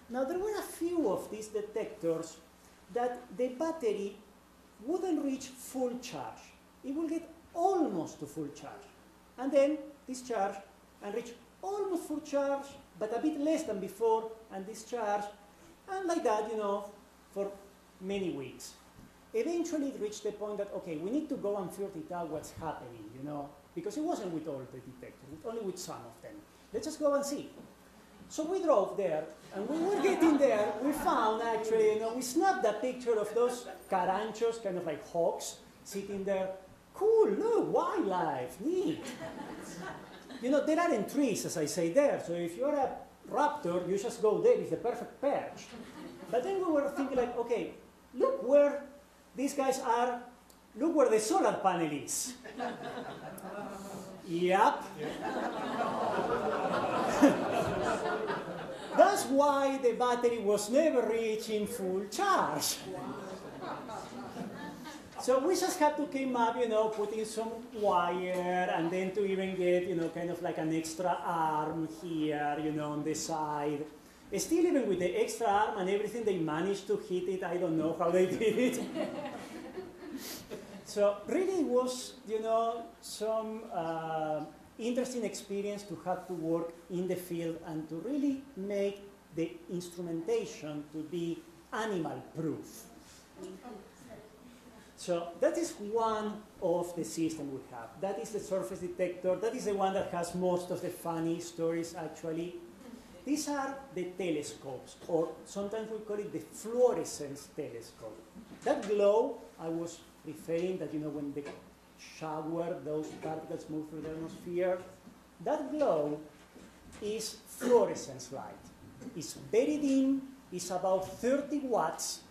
Now, there were a few of these detectors that the battery wouldn't reach full charge. It will get almost to full charge, and then discharge and reach almost full charge, but a bit less than before, and discharge, and like that, for many weeks. Eventually it reached the point that, okay, we need to go and figure it out what's happening, because it wasn't with all the detectors, only with some of them. Let's just go and see. So we drove there, and when we were getting there, we found actually, we snapped a picture of those caranchos, kind of like hawks, sitting there. Cool, look, wildlife, neat. There aren't trees, as I say there, so if you're a raptor, you just go there, it's the perfect perch. But then we were thinking like, okay, look where these guys are, look where the solar panel is. Yep. That's why the battery was never reaching full charge. So we just had to come up, putting some wire, and then to even get, kind of like an extra arm here, on the side. Still, even with the extra arm and everything, they managed to hit it. I don't know how they did it. So really it was, some interesting experience to have to work in the field and to really make the instrumentation to be animal-proof. So that is one of the systems we have. That is the surface detector. That is the one that has most of the funny stories, actually. These are the telescopes, or sometimes we call it the fluorescence telescope. That glow, I was referring that, when the shower, those particles move through the atmosphere, that glow is fluorescence light. It's very dim, it's about 30 watts,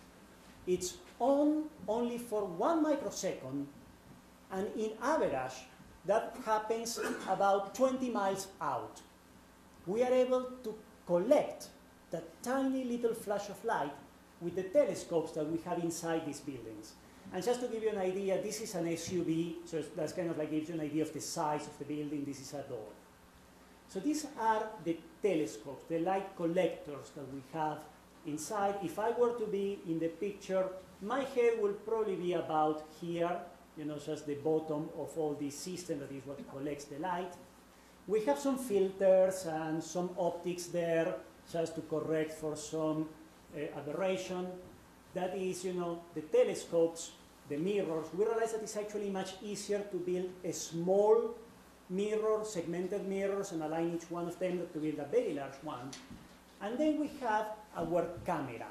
it's on only for 1 microsecond, and in average, that happens about 20 miles out. We are able to collect that tiny little flash of light with the telescopes that we have inside these buildings. And just to give you an idea, this is an SUV, so that's kind of like gives you an idea of the size of the building. This is a door. So these are the telescopes, the light collectors that we have inside. If I were to be in the picture, my head will probably be about here, just the bottom of all this system that is what collects the light. We have some filters and some optics there just to correct for some aberration. That is, the telescopes, the mirrors. We realize that it's actually much easier to build a small mirror, segmented mirrors, and align each one of them than to build a very large one. And then we have our camera.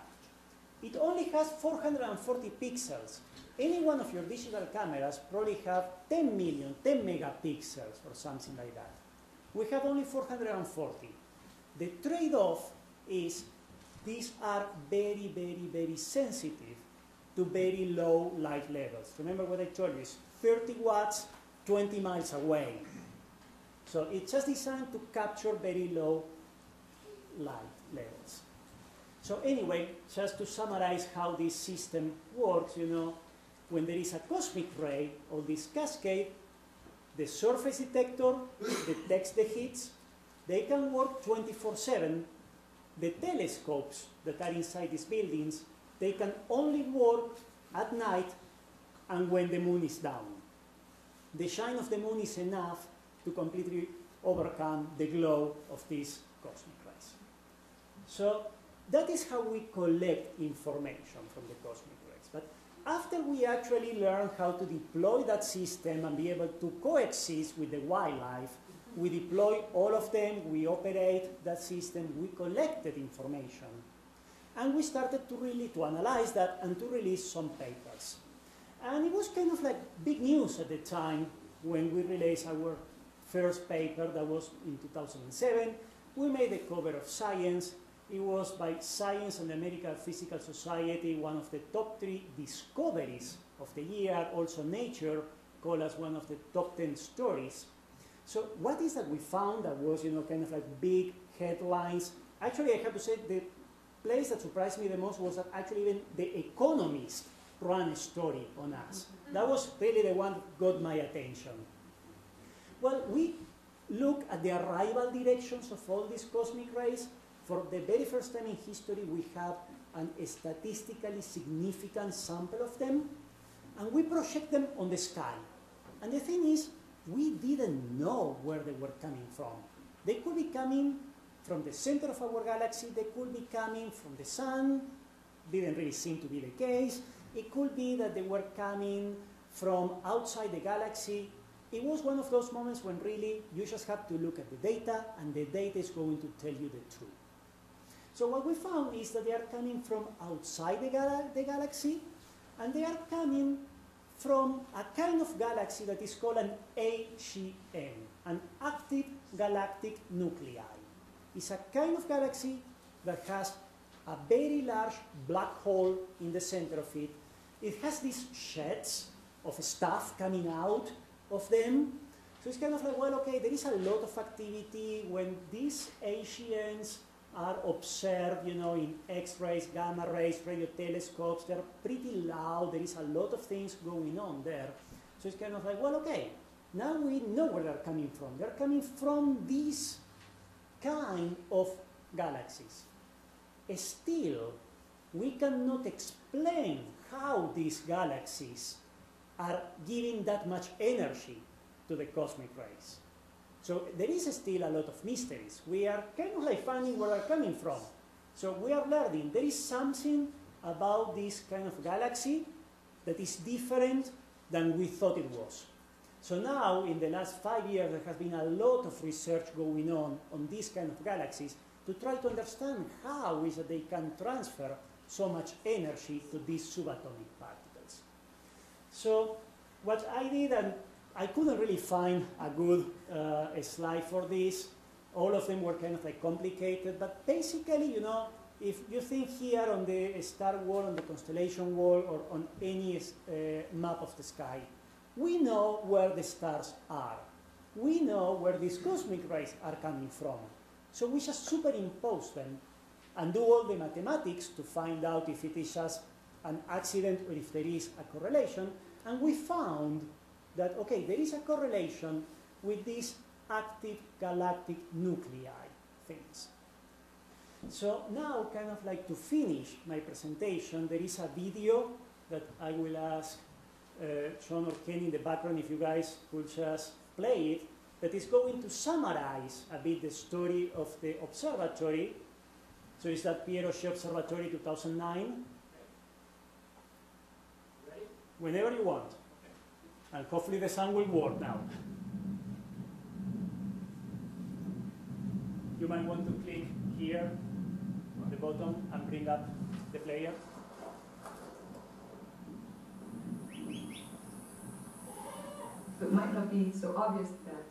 It only has 440 pixels. Any one of your digital cameras probably have 10 million, 10 megapixels or something like that. We have only 440. The trade-off is these are very, very, very sensitive to very low light levels. Remember what I told you, it's 30 watts, 20 miles away. So it's just designed to capture very low light levels. So anyway, just to summarize how this system works, when there is a cosmic ray or this cascade, the surface detector detects the hits. They can work 24/7. The telescopes that are inside these buildings, they can only work at night and when the moon is down. The shine of the moon is enough to completely overcome the glow of these cosmic rays. So that is how we collect information from the cosmic rays. But after we actually learn how to deploy that system and be able to coexist with the wildlife, we deploy all of them, we operate that system, we collected information, and we started to really analyze that and to release some papers. And it was kind of like big news at the time when we released our first paper. That was in 2007. We made the cover of Science. It was by Science and the American Physical Society, one of the top 3 discoveries of the year. Also Nature called us one of the top 10 stories. So what is that we found that was, kind of like big headlines? Actually, I have to say the place that surprised me the most was that actually even The Economist ran a story on us. That was really the one that got my attention. Well, we look at the arrival directions of all these cosmic rays. For the very first time in history, we have a statistically significant sample of them, and we project them on the sky. And the thing is, we didn't know where they were coming from. They could be coming from the center of our galaxy, they could be coming from the sun, didn't really seem to be the case. It could be that they were coming from outside the galaxy. It was one of those moments when really you just have to look at the data, and the data is going to tell you the truth. So what we found is that they are coming from outside the galaxy, and they are coming from a kind of galaxy that is called an AGN, an active galactic nuclei. It's a kind of galaxy that has a very large black hole in the center of it. It has these sheds of stuff coming out of them. So it's kind of like, well, okay, there is a lot of activity when these AGNs are observed, you know, in X-rays, gamma rays, radio telescopes. They're pretty loud. There is a lot of things going on there. So it's kind of like, well, okay, now we know where they're coming from. They're coming from these kind of galaxies. Still, we cannot explain how these galaxies are giving that much energy to the cosmic rays. So there is still a lot of mysteries. We are kind of like finding where they're coming from. So we are learning there is something about this kind of galaxy that is different than we thought it was. So now, in the last 5 years, there has been a lot of research going on these kind of galaxies to try to understand how is that they can transfer so much energy to these subatomic particles. So what I did, and I couldn't really find a good slide for this. All of them were kind of like complicated, but basically, you know, if you think here on the star wall, on the constellation wall, or on any map of the sky, we know where the stars are. We know where these cosmic rays are coming from. So we just superimpose them and do all the mathematics to find out if it is just an accident or if there is a correlation. And we found that, okay, there is a correlation with these active galactic nuclei things. So now, kind of like to finish my presentation, there is a video that I will ask Sean or Kenny in the background, if you guys could just play it, that is going to summarize a bit the story of the observatory. So it's that Pierre Rocher Observatory 2009. Ready? Whenever you want. And hopefully the sound will work now. You might want to click here on the bottom and bring up the player. It might not be so obvious that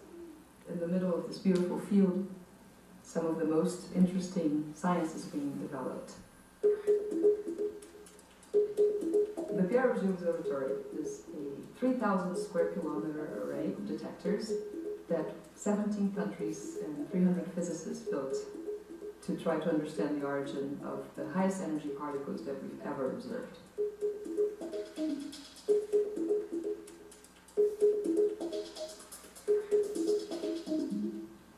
in the middle of this beautiful field, some of the most interesting science is being developed. The Pierre Rocher Observatory is a 3,000 square kilometer array of detectors that 17 countries and 300 physicists built to try to understand the origin of the highest energy particles that we've ever observed.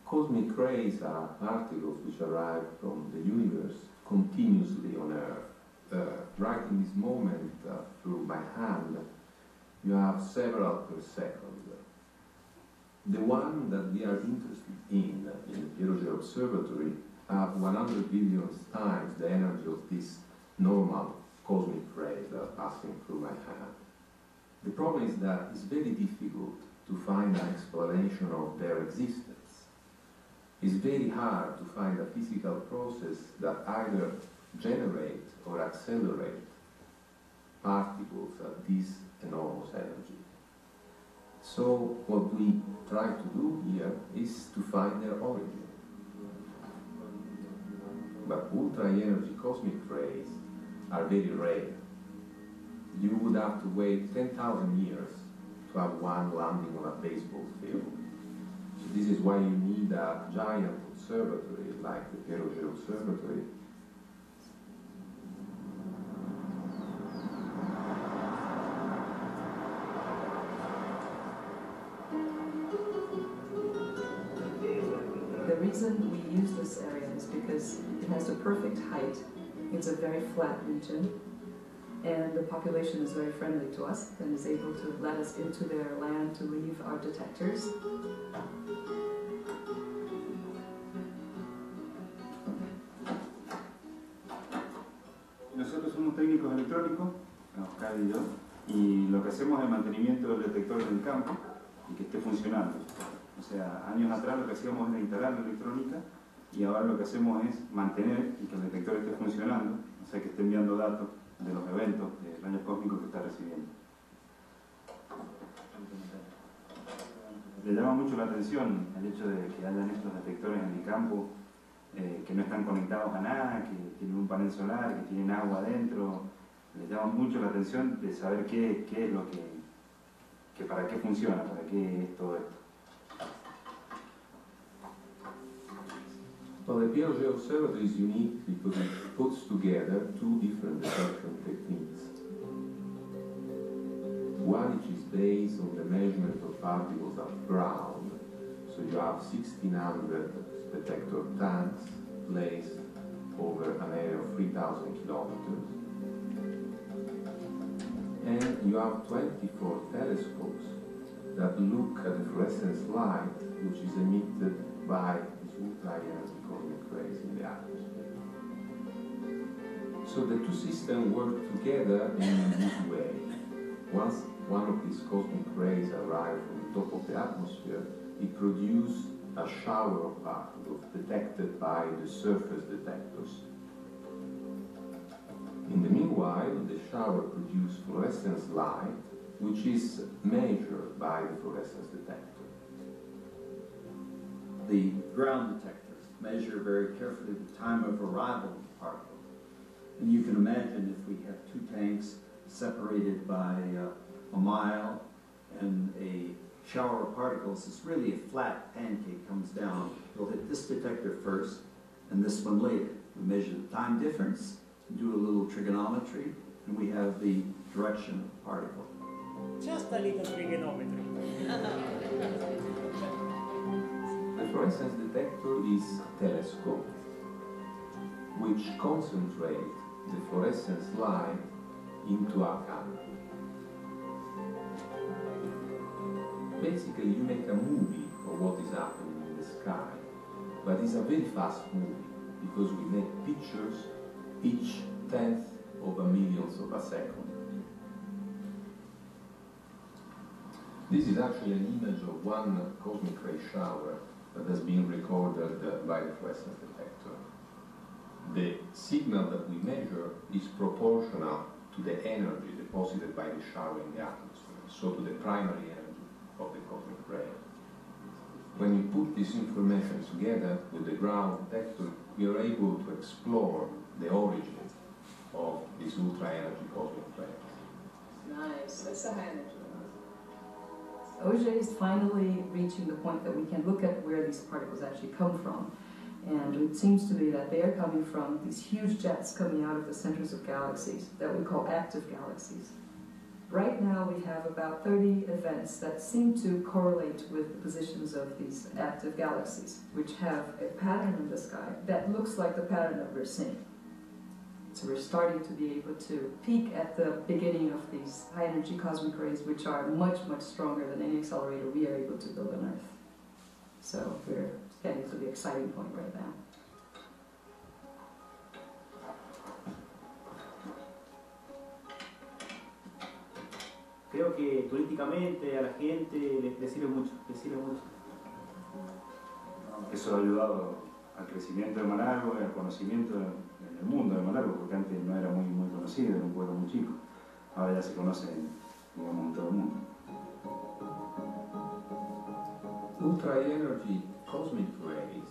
Cosmic rays are particles which arrive from the universe continuously on Earth. Right in this moment, through my hand, you have several per second. The one that we are interested in the Pierre Rocher Observatory, have 100 billion times the energy of this normal cosmic rays that are passing through my hand. The problem is that it's very difficult to find an explanation of their existence. It's very hard to find a physical process that either generate or accelerate particles at this enormous energy. So what we try to do here is to find their origin. But ultra-energy cosmic rays are very rare. You would have to wait 10,000 years to have one landing on a baseball field. So this is why you need a giant observatory like the Pierre Rocher Observatory. The reason we use this area is because it has the perfect height It's a very flat region, and the population is very friendly to us and is able to let us into their land to leave our detectors. Nosotros somos técnicos electrónicos, Oscar y yo, y lo que hacemos es el mantenimiento del detector en el campo y que esté funcionando. O sea, años atrás lo que hacíamos era instalar la electrónica y ahora lo que hacemos es mantener y que el detector esté funcionando, o sea, que esté enviando datos de los eventos de rayos cósmicos que está recibiendo. Le llama mucho la atención el hecho de que hayan estos detectores en el campo que no están conectados a nada, que tienen un panel solar, que tienen agua adentro. Les llama mucho la atención de saber qué es lo que para qué funciona, para qué es todo esto. Well, the PLG Observatory is unique because it puts together two different detection techniques. One which is based on the measurement of particles at ground, so you have 1600 detector tanks placed over an area of 3,000 kilometers. And you have 24 telescopes that look at the fluorescence light which is emitted by these ultra-energy cosmic rays in the atmosphere. So the two systems work together in this way. Once one of these cosmic rays arrives from the top of the atmosphere, it produces a shower of particles detected by the surface detectors. In the meanwhile, the shower produces fluorescence light, which is measured by the fluorescence detector. The ground detectors measure very carefully the time of arrival of the particle. And you can imagine if we have two tanks separated by a mile and a shower of particles, it's really a flat pancake comes down. We'll hit this detector first and this one later. We measure the time difference, do a little trigonometry, and we have the direction of the particle. Just a little trigonometry. The fluorescence detector is a telescope which concentrates the fluorescence light into a camera. Basically, you make a movie of what is happening in the sky, but it's a very fast movie because we make pictures each tenth of a millionth of a second. This is actually an image of one cosmic ray shower that has been recorded by the fluorescence detector. The signal that we measure is proportional to the energy deposited by the shower in the atmosphere, so to the primary energy of the cosmic ray. When you put this information together with the ground detector, we are able to explore the origin of these ultra-energy cosmic rays. Nice, that's the high energy one. OJ is finally reaching the point that we can look at where these particles actually come from. And it seems to be that they are coming from these huge jets coming out of the centers of galaxies that we call active galaxies. Right now we have about 30 events that seem to correlate with the positions of these active galaxies, which have a pattern in the sky that looks like the pattern that we're seeing. So we're starting to be able to peek at the beginning of these high-energy cosmic rays, which are much, much stronger than any accelerator we are able to build on Earth. So we're getting to the exciting point right now. Creo que turísticamente a la gente le sirve mucho, le sirve mucho. Eso ha ayudado al crecimiento de Managua y al conocimiento en el mundo de Managua, porque antes no era muy conocido, era un pueblo muy chico. Ahora ya se conoce, digamos, en todo el mundo. Ultra-energy cosmic rays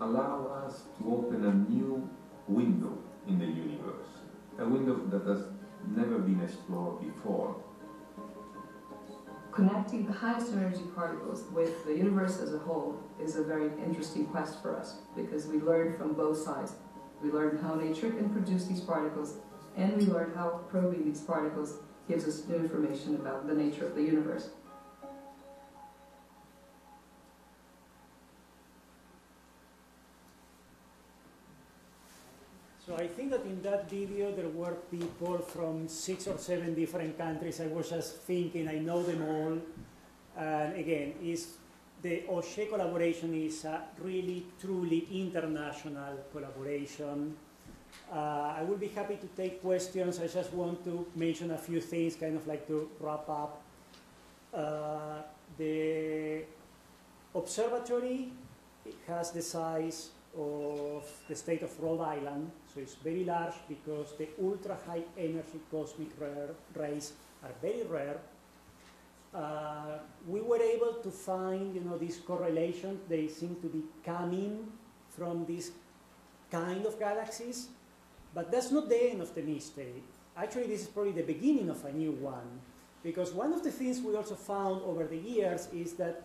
allow us to open a new window in the universe, a window that has never been explored before. Connecting the highest energy particles with the universe as a whole is a very interesting quest for us, because we learn from both sides. We learn how nature can produce these particles, and we learn how probing these particles gives us new information about the nature of the universe. So So I think that in that video there were people from 6 or 7 different countries. I was just thinking, I know them all. And again, the OSHE collaboration is a really, truly international collaboration. I will be happy to take questions. I just want to mention a few things, kind of like to wrap up. The observatory has the size of the state of Rhode Island, so it's very large because the ultra-high energy cosmic rays are very rare. We were able to find, these correlations. They seem to be coming from these kind of galaxies, but that's not the end of the mystery. Actually, this is probably the beginning of a new one, because one of the things we also found over the years is that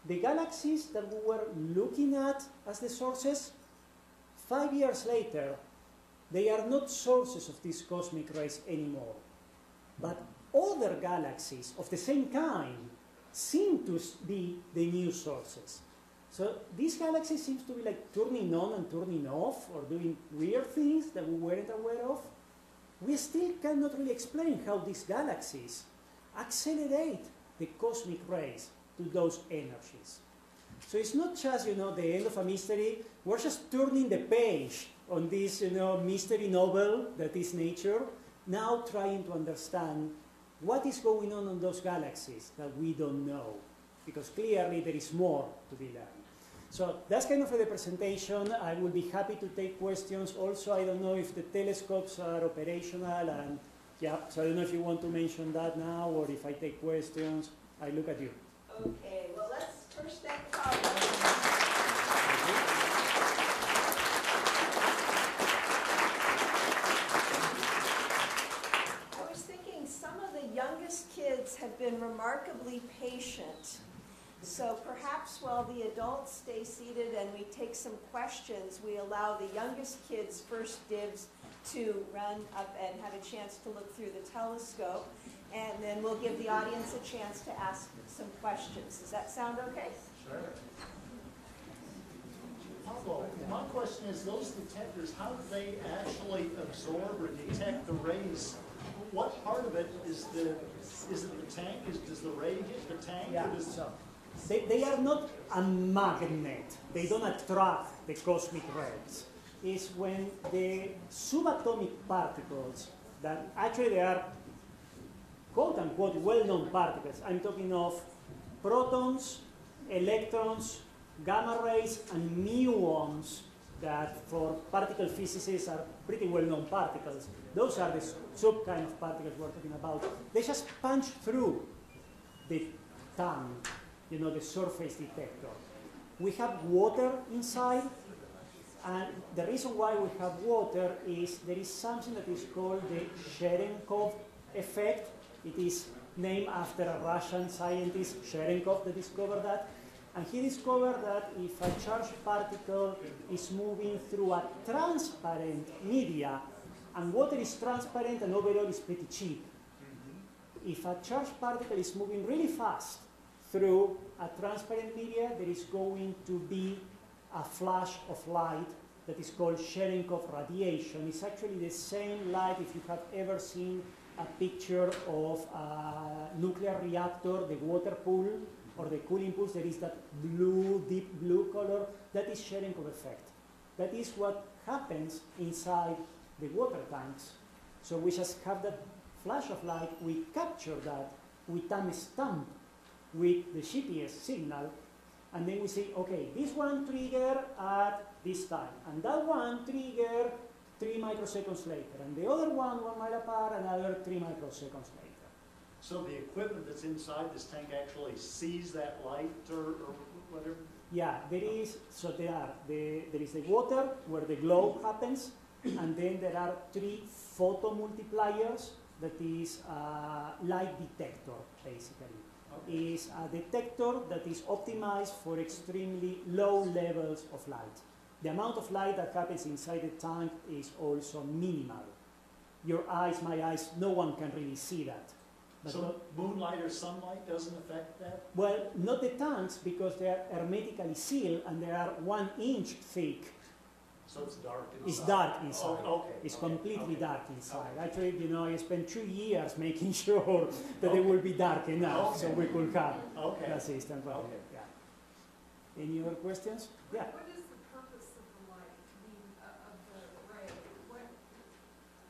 the galaxies that we were looking at as the sources, 5 years later, they are not sources of these cosmic rays anymore. But other galaxies of the same kind seem to be the new sources. So these galaxies seem to be like turning on and turning off, or doing weird things that we weren't aware of. We still cannot really explain how these galaxies accelerate the cosmic rays to those energies. So it's not just, the end of a mystery. We're just turning the page on this, mystery novel that is nature, now trying to understand what is going on those galaxies that we don't know, because clearly there is more to be learned. So that's kind of the presentation. I will be happy to take questions. Also, I don't know if the telescopes are operational, and yeah, so I don't know if you want to mention that now, or if I take questions. I look at you. Okay, well, let's first thank Pablo. I was thinking some of the youngest kids have been remarkably patient. So perhaps while the adults stay seated and we take some questions, we allow the youngest kids first dibs to run up and have a chance to look through the telescope. And then we'll give the audience a chance to ask some questions. Does that sound okay? Sure. Pablo, my question is, those detectors, how do they actually absorb or detect the rays? What part of it is it the tank? Does the ray hit the tank? Yeah, or does so they are not a magnet. They don't attract the cosmic rays. It's when the subatomic particles, that actually they are quote-unquote well-known particles. I'm talking of protons, electrons, gamma rays, and muons that for particle physicists are pretty well-known particles. Those are the sub kind of particles we're talking about. They just punch through the tank, the surface detector. We have water inside, and the reason why we have water is there is something that is called the Cherenkov effect. It is named after a Russian scientist, Cherenkov, that discovered that. And he discovered that if a charged particle is moving through a transparent media, and water is transparent and overall is pretty cheap. If a charged particle is moving really fast through a transparent media, there is going to be a flash of light that is called Cherenkov radiation. It's actually the same light if you have ever seen a picture of a nuclear reactor, the water pool, or the cooling pools. There is that blue, deep blue color. That is Cherenkov effect. That is what happens inside the water tanks. So we just have that flash of light, we capture that, we timestamp with the GPS signal, and then we say, okay, this one trigger at this time, and that one trigger 3 microseconds later, and the other one 1 mile apart, another 3 microseconds later. So the equipment that's inside this tank actually sees that light or whatever? Yeah, there is the water where the glow happens, and then there are 3 photomultipliers that is a light detector, basically. Okay. Is a detector that is optimized for extremely low levels of light. The amount of light that happens inside the tank is also minimal. Your eyes, my eyes, no one can really see that. But so moonlight or sunlight doesn't affect that? Well, not the tanks, because they are hermetically sealed and they are 1 inch thick. So it's dark inside? It's dark inside. Oh, okay. It's okay, completely okay. dark inside. Okay. Actually, you know, I spent 2 years making sure that it will be dark enough so we could have Okay. the system right Okay. here. Yeah. Any other questions? Yeah. What is the purpose of the light, of the ray?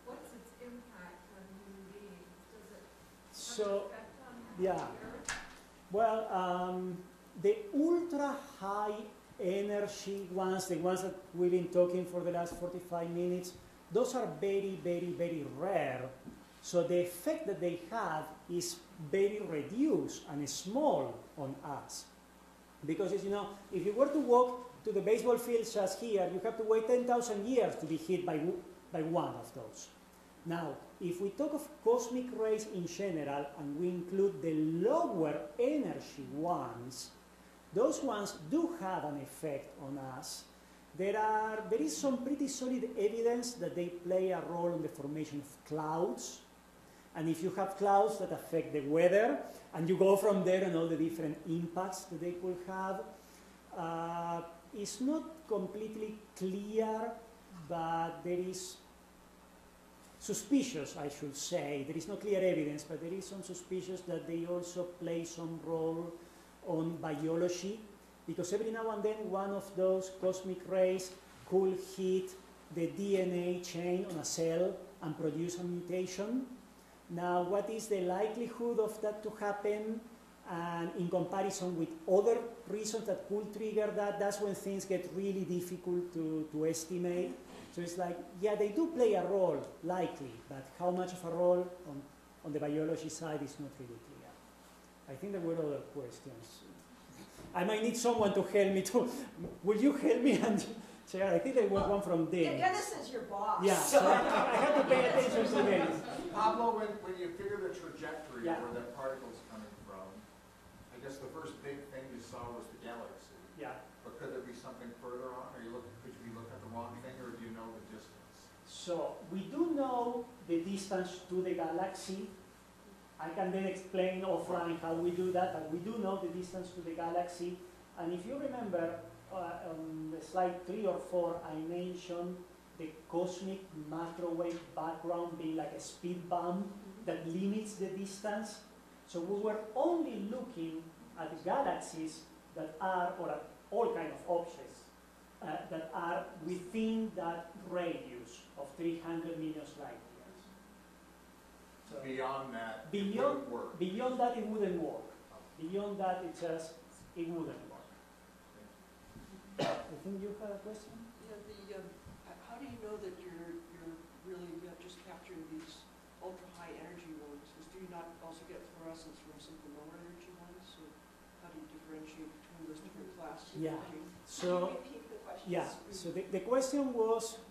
What's its impact on human beings? Does it have So, an effect on yeah. the earth? Well, the ultra high energy ones, the ones that we've been talking for the last 45 minutes, those are very, very, very rare. So the effect that they have is very reduced and small on us. Because, as you know, if you were to walk to the baseball field just here, you have to wait 10,000 years to be hit by one of those. Now, if we talk of cosmic rays in general, and we include the lower energy ones, those ones do have an effect on us. There is some pretty solid evidence that they play a role in the formation of clouds. And if you have clouds that affect the weather, and you go from there and all the different impacts that they could have, it's not completely clear, but there is suspicious, I should say. There is no clear evidence, but there is some suspicious that they also play some role on biology, because every now and then one of those cosmic rays could hit the DNA chain on a cell and produce a mutation. Now, what is the likelihood of that to happen? And in comparison with other reasons that could trigger that, that's when things get really difficult to estimate. So it's like, yeah, they do play a role, likely, but how much of a role on the biology side is not really clear. I think there were other questions. I might need someone to help me too. Will you help me? And I think there was one from Dennis. Dennis is your boss. Yeah, so I have to pay attention to Dennis. Pablo, when you figure the trajectory Yeah. where that particle's coming from, I guess the first big thing you saw was the galaxy. Yeah. But could there be something further on? Could you be looking at the wrong thing, or do you know the distance? So we do know the distance to the galaxy. I can then explain offline how we do that, but we do know the distance to the galaxy. And if you remember, on the slide 3 or 4, I mentioned the cosmic microwave background being like a speed bump that limits the distance. So we were only looking at galaxies that are, or at all kinds of objects, that are within that radius of 300 million light years. So Beyond that, it beyond, wouldn't work. beyond that, it wouldn't work. Beyond that, it wouldn't work. I think you had a question? Yeah, how do you know that you're really just capturing these ultra-high energy ones? Because do you not also get fluorescence from some of the lower energy ones? So how do you differentiate between those different classes? Yeah. So, Can you repeat the question? yeah. So the question was,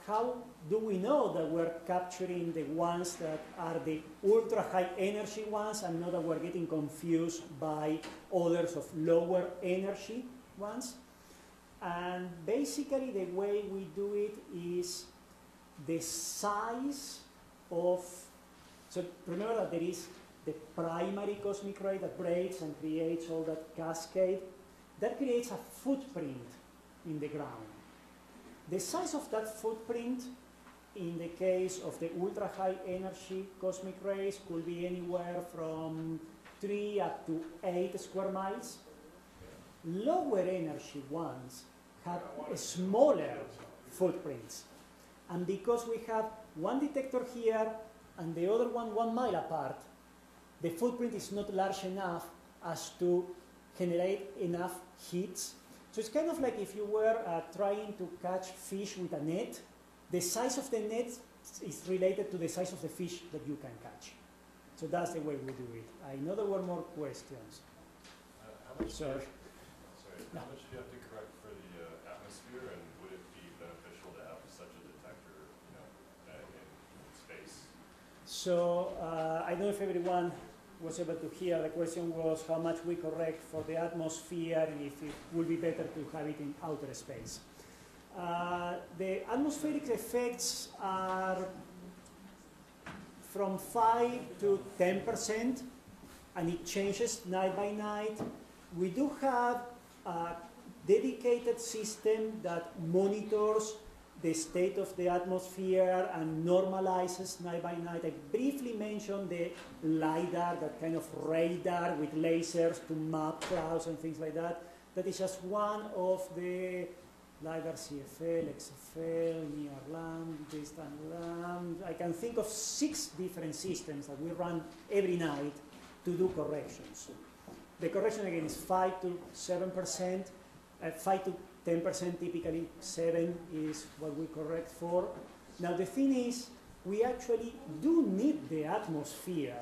how do we know that we're capturing the ones that are the ultra-high energy ones and not that we're getting confused by others of lower energy ones? And basically the way we do it is the size of, so remember that there is the primary cosmic ray that breaks and creates all that cascade. That creates a footprint in the ground. The size of that footprint in the case of the ultra high energy cosmic rays could be anywhere from 3 up to 8 square miles. Lower energy ones have smaller footprints. And because we have one detector here and the other one 1 mile apart, the footprint is not large enough as to generate enough hits. So it's kind of like if you were trying to catch fish with a net. The size of the net is related to the size of the fish that you can catch. So that's the way we do it. I know there were more questions. How much Sorry. How much do you have to correct for the atmosphere, and would it be beneficial to have such a detector, in space? So I don't know if everyone was able to hear. The question was how much we correct for the atmosphere and if it would be better to have it in outer space. The atmospheric effects are from 5 to 10%, and it changes night by night. We do have dedicated system that monitors the state of the atmosphere and normalizes night by night. I briefly mentioned the LiDAR, that kind of radar with lasers to map clouds and things like that. That is just one of the LiDAR CFL, XFL, near LAM, distant LAM. I can think of 6 different systems that we run every night to do corrections. The correction again is 5 to 7%, 5 to 10% typically, 7 is what we correct for. Now the thing is, we actually do need the atmosphere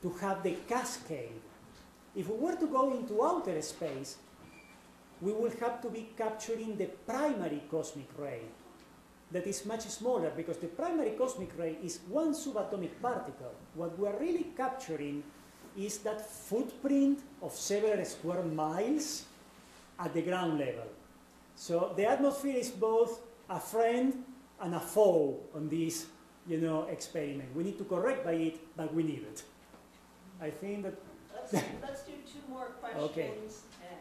to have the cascade. If we were to go into outer space, we will have to be capturing the primary cosmic ray that is much smaller, because the primary cosmic ray is one subatomic particle. What we are really capturing is that footprint of several square miles at the ground level. So the atmosphere is both a friend and a foe on this, experiment. We need to correct by it, but we need it. I think that... Let's do 2 more questions. Okay. And,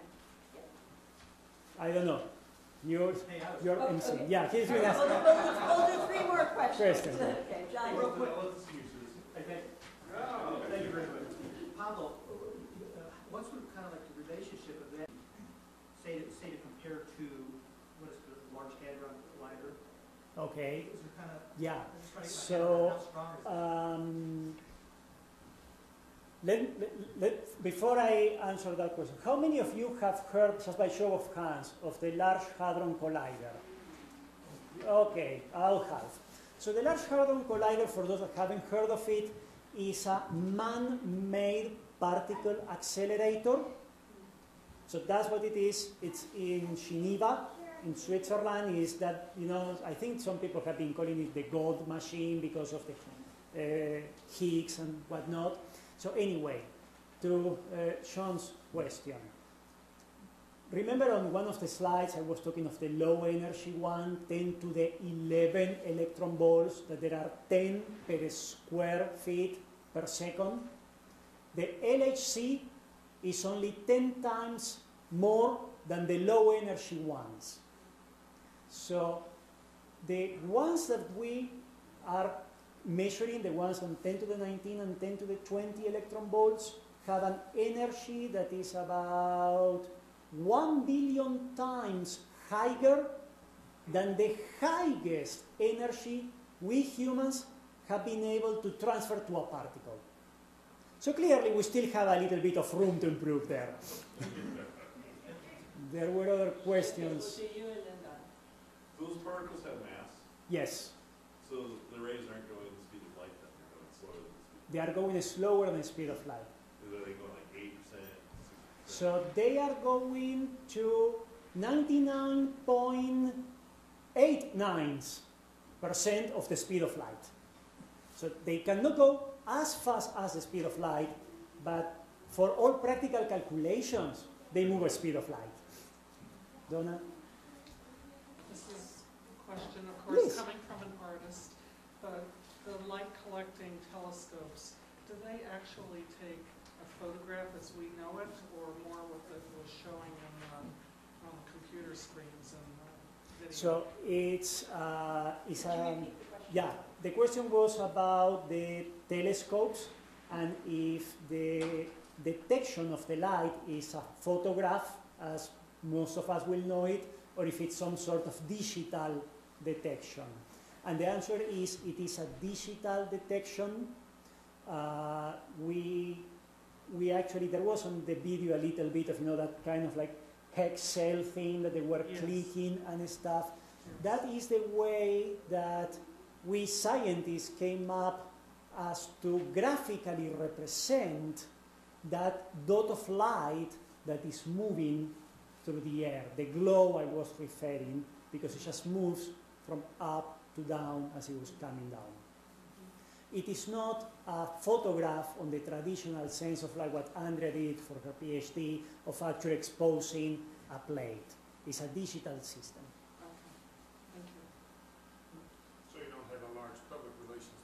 I don't know. You're MC. okay. Yeah, he's doing us. We'll do 3 more questions. Kristen. Okay, John. Real quick, thank you very much. Pablo, what's kind of like the relationship of that, say to compare to, what is the Large Hadron Collider? Okay. Is there kind of, Yeah. I'm just trying to get my So, head around how strong is it? before I answer that question, how many of you have heard, just by show of hands, of the Large Hadron Collider? Okay, I'll have. So the Large Hadron Collider, for those that haven't heard of it, is a man-made particle accelerator. So that's what it is. It's in Geneva, in Switzerland. Is that, I think some people have been calling it the gold machine because of the Higgs and whatnot. So anyway, to Sean's question. Remember on one of the slides I was talking of the low energy one, 10 to the 11 electron volts, that there are 10 per square feet per second. The LHC is only 10 times more than the low energy ones. So the ones that we are measuring, the ones on 10 to the 19 and 10 to the 20 electron volts, have an energy that is about 1 billion times higher than the highest energy we humans have been able to transfer to a particle. So clearly we still have a little bit of room to improve there. There were other questions. Those particles have mass, Yes, so the rays aren't going at the speed of light, then they're going slower than the speed. they are going slower than the speed of light. Are they going like 8%, 6%? So they are going to 99.89% of the speed of light. So they cannot go as fast as the speed of light, but for all practical calculations, they move at speed of light. Donna? This is a question, of course, Please. coming from an artist. The light collecting telescopes, do they actually take a photograph as we know it, or more what it was showing on computer screens and video? So it's yeah, the question was about the telescopes and if the detection of the light is a photograph, as most of us will know it, or if it's some sort of digital detection. And the answer is it is a digital detection. We actually, there was on the video a little bit of, that kind of like Excel thing that they were clicking and stuff. That is the way that we scientists came up as to graphically represent that dot of light that is moving through the air, the glow I was referring, because it just moves from up to down as it was coming down. It is not a photograph on the traditional sense of like what Andrea did for her PhD, of actually exposing a plate. It's a digital system. Thank you. So you don't have a large public relations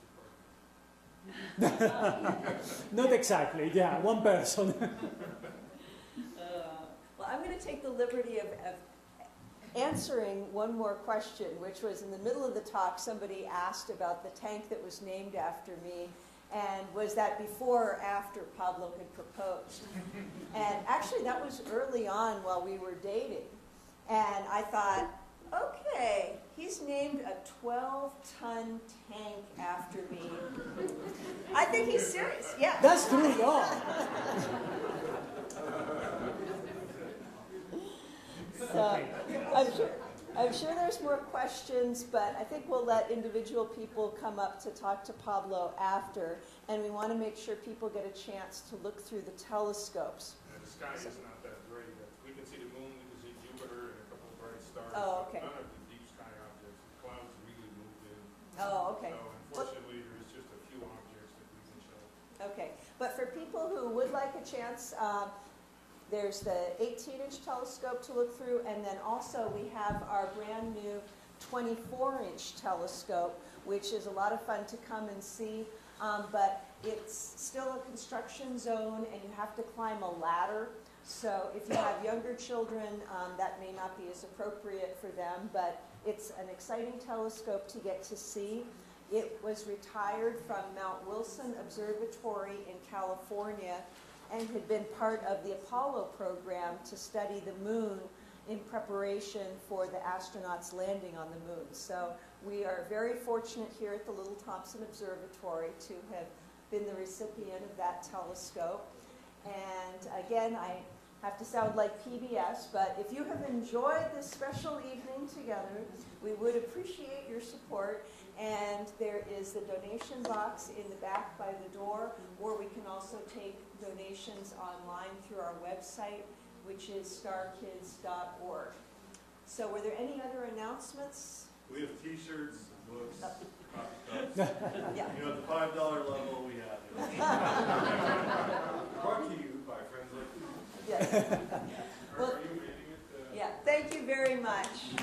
department? Not exactly, yeah, one person. Well, I'm going to to take the liberty of answering one more question, which was in the middle of the talk, somebody asked about the tank that was named after me, and was that before or after Pablo had proposed? And actually, that was early on while we were dating. And I thought, okay, he's named a 12-ton tank after me. I think he's serious, yeah. That's true, no. So, I'm sure there's more questions, but I think we'll let individual people come up to talk to Pablo after, and we want to make sure people get a chance to look through the telescopes. The sky is not that great. We can see the moon, we can see Jupiter and a couple of bright stars. Oh, but okay. None of the deep sky objects. The clouds really moved in. Oh, okay. So unfortunately, there's just a few objects that we can show. Okay, but for people who would like a chance, there's the 18-inch telescope to look through, and then also we have our brand new 24-inch telescope, which is a lot of fun to come and see, but it's still a construction zone, and you have to climb a ladder. So if you have younger children, that may not be as appropriate for them, but it's an exciting telescope to get to see. It was retired from Mount Wilson Observatory in California and had been part of the Apollo program to study the moon in preparation for the astronauts landing on the moon. So we are very fortunate here at the Little Thompson Observatory to have been the recipient of that telescope. And again, I have to sound like PBS, but if you have enjoyed this special evening together, we would appreciate your support. And there is the donation box in the back by the door, or we can also take donations online through our website, which is starkids.org. So were there any other announcements? We have T-shirts, books, coffee cups. Yeah. You know, at the $5 level, we have it. Brought to you by friends like you. Yes. Well, yeah, thank you very much.